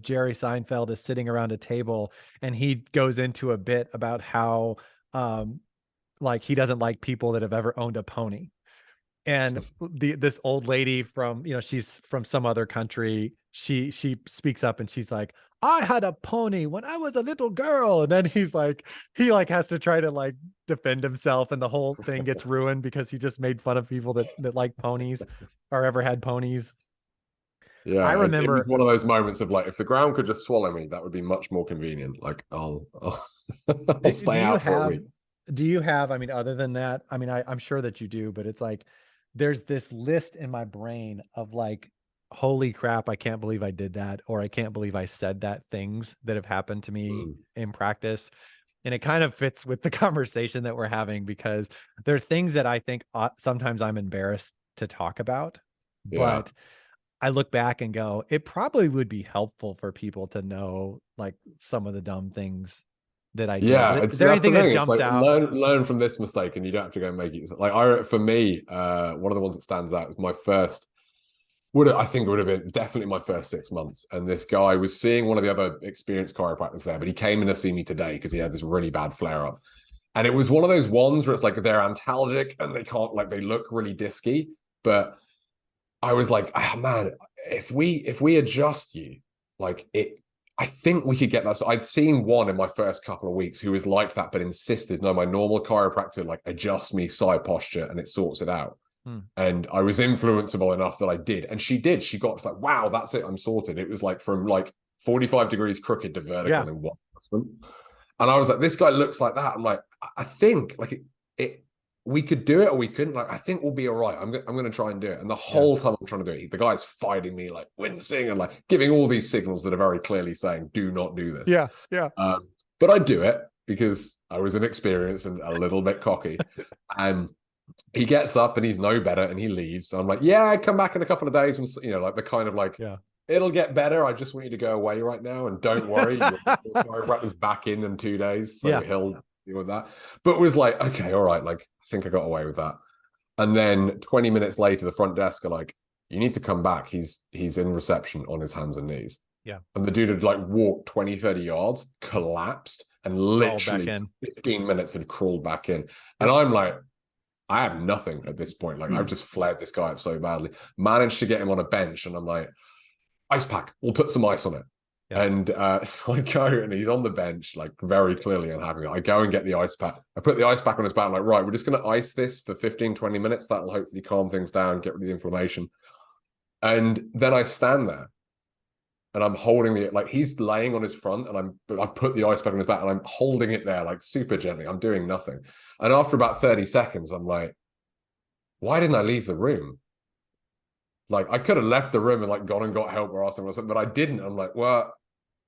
Jerry Seinfeld is sitting around a table, and he goes into a bit about how like he doesn't like people that have ever owned a pony. And this old lady from, she's from some other country, she speaks up and she's like, I had a pony when I was a little girl. And then he has to try to defend himself, and the whole thing gets ruined because he just made fun of people that like ponies or ever had ponies. Yeah, I remember it was one of those moments of like, if the ground could just swallow me, that would be much more convenient. Like, I'll stay out for a week. Do you have, I mean, other than that, I mean, I'm sure that you do, but it's like, there's this list in my brain of like, holy crap, I can't believe I did that, or I can't believe I said that, things that have happened to me in practice. And it kind of fits with the conversation that we're having, because there are things that I think sometimes I'm embarrassed to talk about, but I look back and go, it probably would be helpful for people to know like some of the dumb things that I did. Is there anything that jumps out? Learn from this mistake, and you don't have to go and make it. Like, for me, one of the ones that stands out was my first. I think it would have been definitely my first 6 months. And this guy was seeing one of the other experienced chiropractors there, but he came in to see me today because he had this really bad flare up. And it was one of those ones where it's like they're antalgic and they can't, like, they look really disky. But I was like, oh, man, if we adjust you, like I think we could get that. So I'd seen one in my first couple of weeks who was like that, but insisted, no, my normal chiropractor like adjusts me side posture and it sorts it out. And I was influenceable enough that I did. And she did. She got like, wow, that's it. I'm sorted. It was like from like 45 degrees crooked to vertical in one adjustment. And I was like, this guy looks like that. I'm like, I think like we could do it or we couldn't. Like, I think we'll be all right. I'm going to try and do it. And the whole time I'm trying to do it, the guy's fighting me, like wincing and like giving all these signals that are very clearly saying, do not do this. Yeah. Yeah. But I do it because I was inexperienced and a little bit cocky. And he gets up and he's no better and he leaves. So I'm like, yeah, come back in a couple of days when, like the kind of like, it'll get better. I just want you to go away right now. And don't worry, your chiropractor's back in 2 days. So he'll deal with that. But was like, okay, all right. Like, think I got away with that. And then 20 minutes later, the front desk are like, you need to come back. He's in reception on his hands and knees. Yeah. And the dude had like walked 20, 30 yards, collapsed, and literally 15 minutes had crawled back in. And I'm like, I have nothing at this point. Like, I've just flared this guy up so badly. Managed to get him on a bench, and I'm like, ice pack, we'll put some ice on it. Yeah. And so I go, and he's on the bench, like very clearly unhappy. I go and get the ice pack. I put the ice pack on his back. I'm like, right, we're just going to ice this for 15, 20 minutes. That'll hopefully calm things down, get rid of the inflammation. And then I stand there, and I'm holding it, like he's laying on his front, and I've put the ice pack on his back, and I'm holding it there like super gently. I'm doing nothing. And after about 30 seconds, I'm like, why didn't I leave the room? Like, I could have left the room and like gone and got help or asked him or something, but I didn't. I'm like, well,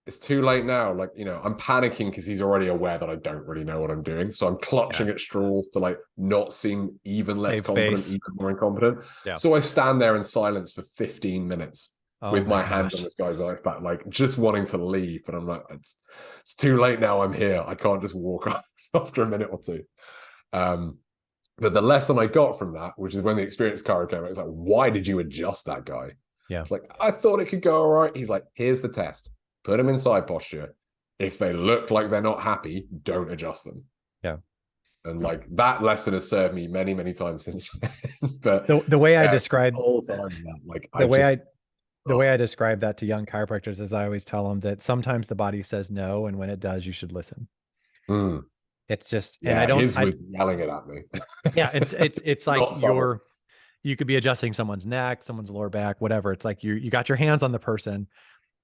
it's too late now. Like, you know, I'm panicking because he's already aware that I don't really know what I'm doing. So I'm clutching at straws to like not seem even less confident, even more incompetent. Yeah. So I stand there in silence for 15 minutes with my hand on this guy's ice back, like just wanting to leave. But I'm like, it's too late now. I'm here. I can't just walk off after a minute or two. But the lesson I got from that, which is when the experienced chiro came out, it's like, why did you adjust that guy? Yeah. It's like, I thought it could go all right. He's like, here's the test. Put them in side posture. If they look like they're not happy, don't adjust them. Yeah. And like that lesson has served me many, many times since. But the way I describe all the time, like the way I describe that to young chiropractors is I always tell them that sometimes the body says no, and when it does, you should listen. It's just, and I don't. His was yelling it at me. Yeah, it's like you could be adjusting someone's neck, someone's lower back, whatever. It's like you got your hands on the person,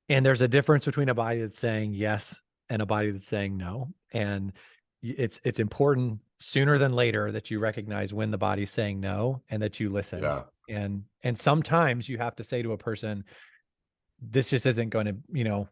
and there's a difference between a body that's saying yes and a body that's saying no. And it's important sooner than later that you recognize when the body's saying no and that you listen. Yeah. And sometimes you have to say to a person, this just isn't going to, you know,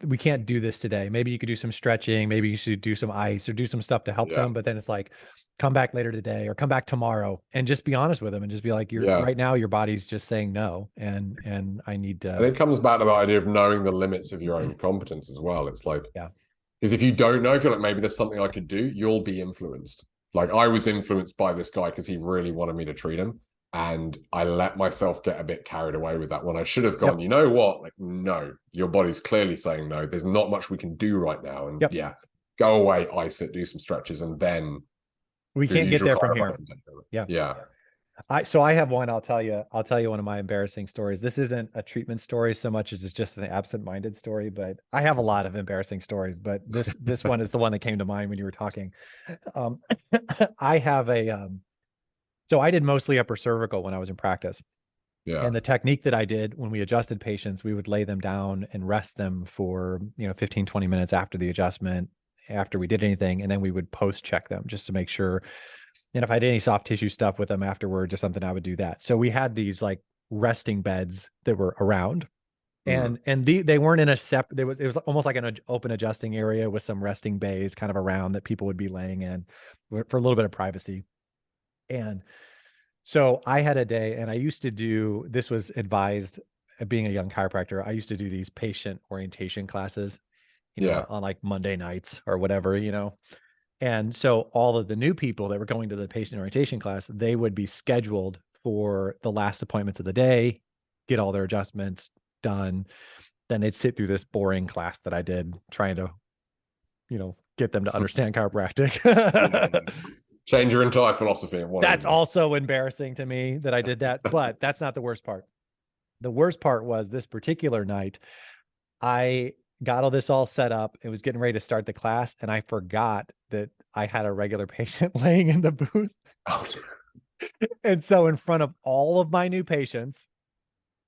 we can't do this today. Maybe you could do some stretching. Maybe you should do some ice or do some stuff to help them. But then it's like, come back later today or come back tomorrow, and just be honest with them and just be like, right now your body's just saying no. And I need to. And it comes back to the idea of knowing the limits of your own competence as well. It's like, because if you don't know, if you're like, maybe there's something I could do, you'll be influenced. Like I was influenced by this guy because he really wanted me to treat him. And I let myself get a bit carried away with that when I should have gone, you know what? Like, no, your body's clearly saying no. There's not much we can do right now. And go away, ice it, do some stretches, and then we can't get there from here. Yeah. So I have one. I'll tell you one of my embarrassing stories. This isn't a treatment story so much as it's just an absent-minded story, but I have a lot of embarrassing stories, but this one is the one that came to mind when you were talking. I have so I did mostly upper cervical when I was in practice. Yeah. And the technique that I did when we adjusted patients, we would lay them down and rest them for, 15, 20 minutes after the adjustment, after we did anything. And then we would post check them just to make sure. And if I did any soft tissue stuff with them afterwards or something, I would do that. So we had these like resting beds that were around, and they weren't in a separate, it was almost like an open adjusting area with some resting bays kind of around that people would be laying in for a little bit of privacy. And so I had a day, and I used to do, this was advised being a young chiropractor, I used to do these patient orientation classes, on like Monday nights or whatever, And so all of the new people that were going to the patient orientation class, they would be scheduled for the last appointments of the day, get all their adjustments done. Then they'd sit through this boring class that I did, trying to, get them to understand chiropractic. Change your entire philosophy. That's also embarrassing to me that I did that, but that's not the worst part. The worst part was this particular night, I got all this all set up. It was getting ready to start the class, and I forgot that I had a regular patient laying in the booth. And so in front of all of my new patients,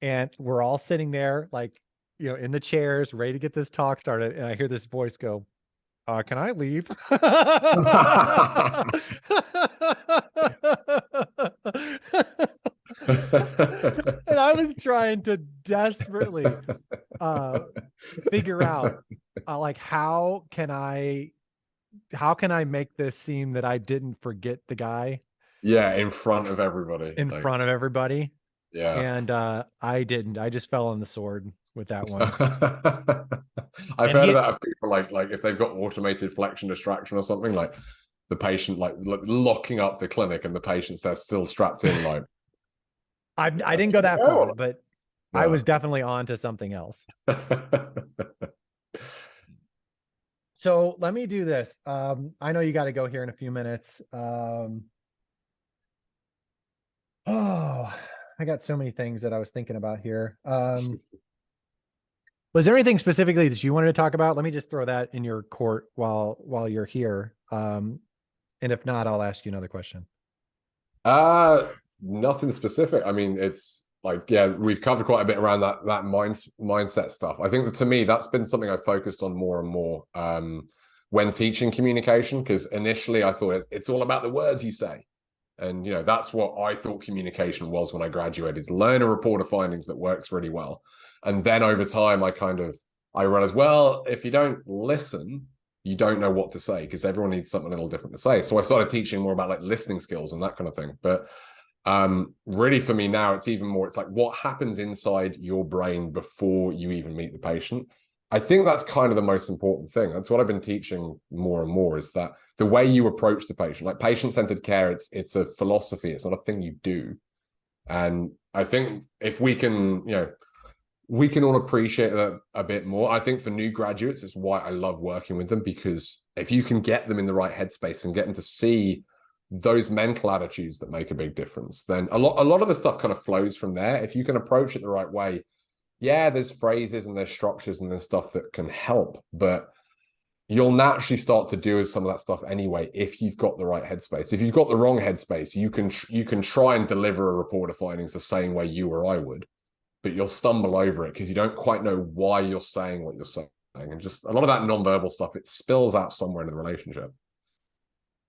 and we're all sitting there like, in the chairs, ready to get this talk started. And I hear this voice go, can I leave? And I was trying to desperately figure out like how can I make this seem that I didn't forget the guy? Yeah, in front of everybody. Front of everybody. Yeah. And I didn't. I just fell on the sword with that one. I've heard of that of people like if they've got automated flexion distraction or something, like the patient like locking up the clinic and the patient's there still strapped in like. I didn't go that far, but I was Yeah. definitely on to something else. So let me do this. I know you got to go here in a few minutes. Oh, I got so many things that I was thinking about here. Was there anything specifically that you wanted to talk about? Let me just throw that in your court while you're here. And if not, I'll ask you another question. Nothing specific. I mean, it's like, yeah, we've covered quite a bit around that mindset stuff. I think that to me, that's been something I focused on more and more when teaching communication, because initially I thought it's all about the words you say. And, you know, that's what I thought communication was when I graduated, is learn a report of findings that works really well. And then over time, I realized, well, if you don't listen, you don't know what to say, because everyone needs something a little different to say. So I started teaching more about like listening skills and that kind of thing. But really for me now, it's even more, it's like what happens inside your brain before you even meet the patient. I think that's kind of the most important thing. That's what I've been teaching more and more, is that the way you approach the patient, like patient-centered care, it's a philosophy. It's not a thing you do. And I think if we can, you know, we can all appreciate that a bit more. I think for new graduates, it's why I love working with them, because if you can get them in the right headspace and get them to see those mental attitudes that make a big difference, then a lot of the stuff kind of flows from there. If you can approach it the right way, yeah, there's phrases and there's structures and there's stuff that can help, but you'll naturally start to do some of that stuff anyway if you've got the right headspace. If you've got the wrong headspace, you can try and deliver a report of findings the same way you or I would, but you'll stumble over it because you don't quite know why you're saying what you're saying. And just a lot of that nonverbal stuff, it spills out somewhere in the relationship.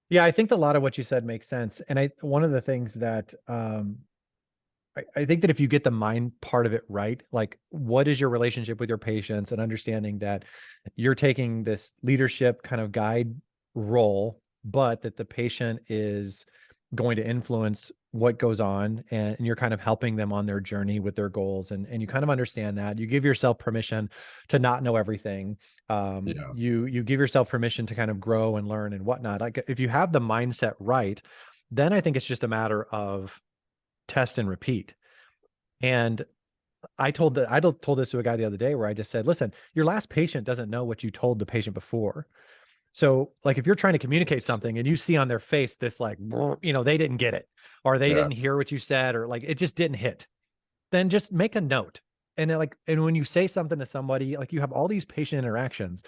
Yeah, I think a lot of what you said makes sense. And one of the things that I think that if you get the mind part of it right, like what is your relationship with your patients, and understanding that you're taking this leadership kind of guide role, but that the patient is going to influence what goes on, and you're kind of helping them on their journey with their goals. And you kind of understand that you give yourself permission to not know everything. Yeah. You give yourself permission to kind of grow and learn and whatnot. Like if you have the mindset right, then I think it's just a matter of test and repeat. And I told this to a guy the other day, where I just said, listen, your last patient doesn't know what you told the patient before. So like, if you're trying to communicate something and you see on their face this, like, you know, they didn't get it, or they Yeah. didn't hear what you said, or like, it just didn't hit, then just make a note. And then, like, and when you say something to somebody, like you have all these patient interactions,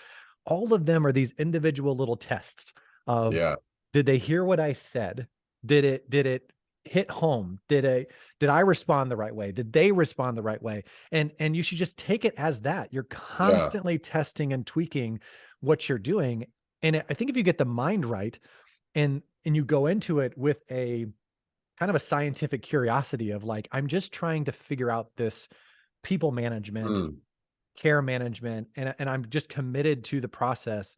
all of them are these individual little tests of, Yeah. did they hear what I said? Did it hit home? Did I respond the right way? Did they respond the right way? And you should just take it as that. You're Yeah. constantly testing and tweaking what you're doing. And I think if you get the mind right, and you go into it with a kind of a scientific curiosity of like, I'm just trying to figure out this people management, Mm. care management, and I'm just committed to the process.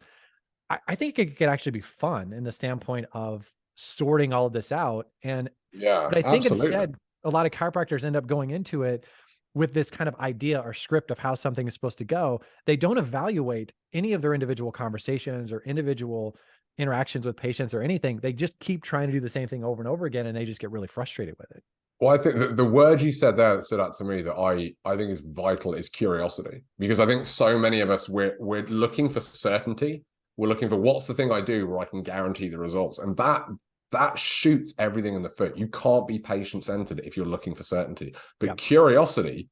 I think it could actually be fun in the standpoint of sorting all of this out. Yeah. But I think Absolutely. instead, a lot of chiropractors end up going into it with this kind of idea or script of how something is supposed to go. They don't evaluate any of their individual conversations or individual interactions with patients or anything. They just keep trying to do the same thing over and over again, and they just get really frustrated with it. Well, I think the word you said there that stood out to me that I think is vital is curiosity, because I think so many of us we're looking for certainty. We're looking for, what's the thing I do where I can guarantee the results, and that shoots everything in the foot. You can't be patient centered if you're looking for certainty. But Yeah. curiosity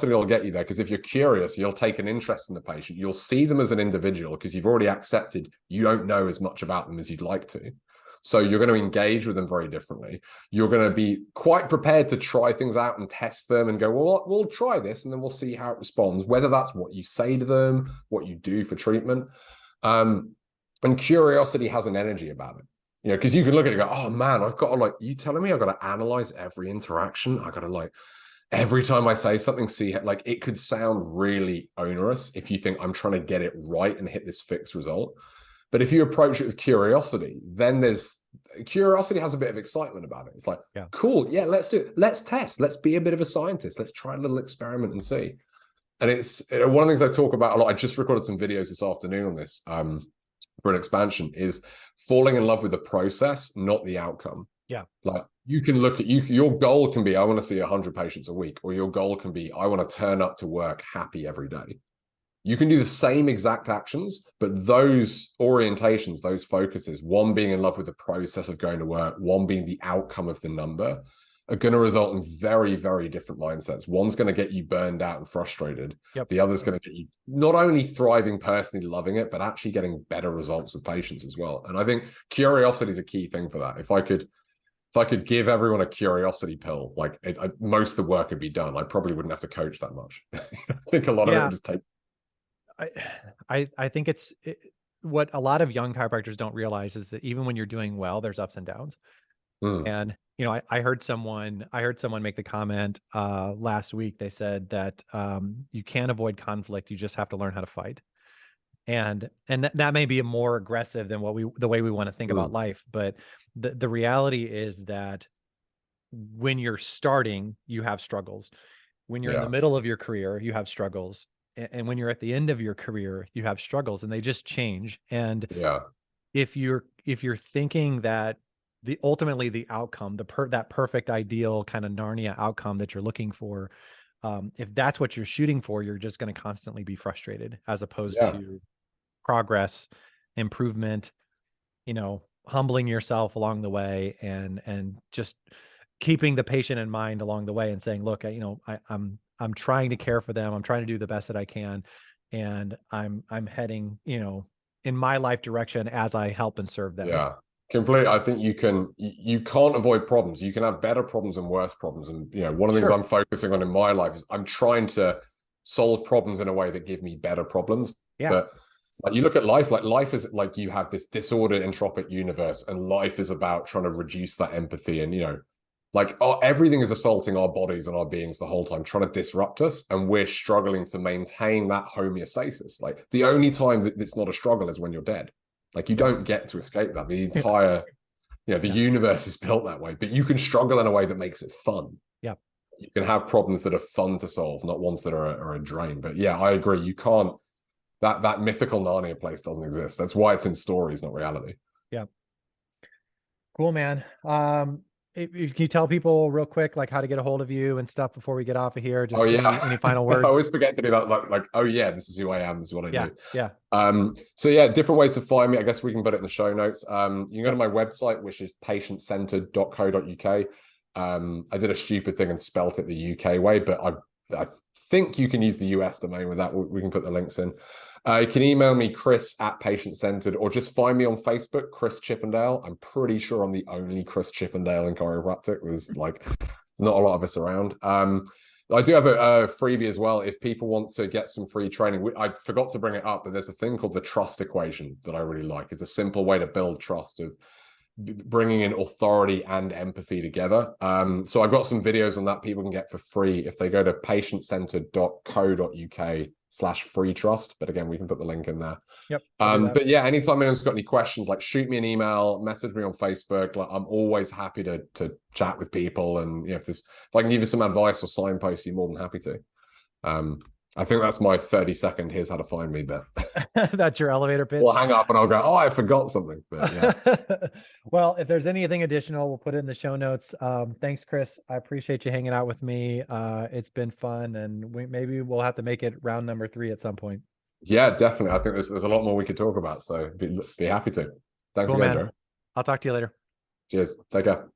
will get you there, because if you're curious, you'll take an interest in the patient. You'll see them as an individual because you've already accepted you don't know as much about them as you'd like to. So you're going to engage with them very differently. You're going to be quite prepared to try things out and test them and go, well, we'll try this and then we'll see how it responds, whether that's what you say to them, what you do for treatment. And curiosity has an energy about it. You know, because you can look at it and go, oh man, I've got to, like, you telling me I've got to analyze every interaction. I got to, like, every time I say something, see, like, it could sound really onerous if you think I'm trying to get it right and hit this fixed result. But if you approach it with curiosity, then curiosity has a bit of excitement about it. It's like, Yeah. cool, yeah, let's do it. Let's test. Let's be a bit of a scientist. Let's try a little experiment and see. And it's one of the things I talk about a lot. I just recorded some videos this afternoon on this. for an expansion, is falling in love with the process, not the outcome. Yeah. Like you can look at your goal can be, I want to see 100 patients a week, or your goal can be, I want to turn up to work happy every day. You can do the same exact actions, but those orientations, those focuses, one being in love with the process of going to work, one being the outcome of the number, are going to result in very, very different mindsets. One's going to get you burned out and frustrated. Yep. The other's going to get you not only thriving personally, loving it, but actually getting better results with patients as well. And I think curiosity is a key thing for that. If I could give everyone a curiosity pill, like most of the work would be done. I probably wouldn't have to coach that much. I think a lot of it would just take. I think what a lot of young chiropractors don't realize is that even when you're doing well, there's ups and downs. And, you know, I heard someone make the comment last week. They said that you can't avoid conflict. You just have to learn how to fight. And that may be more aggressive than the way we want to think about life. But the reality is that when you're starting, you have struggles. When you're in the middle of your career, you have struggles. And when you're at the end of your career, you have struggles, and they just change. And if you're thinking that ultimately the outcome, that perfect ideal kind of Narnia outcome that you're looking for, if that's what you're shooting for, you're just going to constantly be frustrated, as opposed to progress, improvement, you know, humbling yourself along the way, and just keeping the patient in mind along the way, and saying, look, I'm trying to care for them. I'm trying to do the best that I can. And I'm heading, you know, in my life direction as I help and serve them. Yeah, completely. I think you can't avoid problems. You can have better problems and worse problems. And, you know, one of the things I'm focusing on in my life is I'm trying to solve problems in a way that give me better problems. Yeah. But like, you look at life, like life is like, you have this disordered entropic universe, and life is about trying to reduce that empathy. And, you know, like everything is assaulting our bodies and our beings the whole time, trying to disrupt us. And we're struggling to maintain that homeostasis. Like the only time that it's not a struggle is when you're dead. Like you don't get to escape that. The entire, you know, the universe is built that way, but you can struggle in a way that makes it fun. Yeah. You can have problems that are fun to solve, not ones that are a drain. But yeah, I agree. You can't, that mythical Narnia place doesn't exist. That's why it's in stories, not reality. Yeah. Cool, man. Can you tell people real quick, like how to get a hold of you and stuff before we get off of here? Just any final words? I always forget to do that. Like, oh yeah, this is who I am. This is what I do. Yeah. So yeah, different ways to find me. I guess we can put it in the show notes. You can go to my website, which is patientcentered.co.uk. I did a stupid thing and spelt it the UK way, but I think you can use the US domain with that. We can put the links in. You can email me, Chris@patientcentered, or just find me on Facebook, Chris Chippendale. I'm pretty sure I'm the only Chris Chippendale in chiropractic. There's not a lot of us around. I do have a freebie as well. If people want to get some free training, I forgot to bring it up, but there's a thing called the trust equation that I really like. It's a simple way to build trust of bringing in authority and empathy together. So I've got some videos on that people can get for free if they go to patientcentered.co.uk/free trust. But again, we can put the link in there. Yep. But yeah, anytime anyone's got any questions, like shoot me an email, message me on Facebook. Like I'm always happy to chat with people. And you know, if I can give you some advice or signposts, you're more than happy to. I think that's my 30-second here's how to find me bit. That's your elevator pitch. We'll hang up and I'll go, oh, I forgot something. But yeah. Well, if there's anything additional, we'll put it in the show notes. Thanks, Chris. I appreciate you hanging out with me. It's been fun, and maybe we'll have to make it round number 3 at some point. Yeah, definitely. I think there's a lot more we could talk about. So be happy to. Thanks again, man. Joe. I'll talk to you later. Cheers. Take care.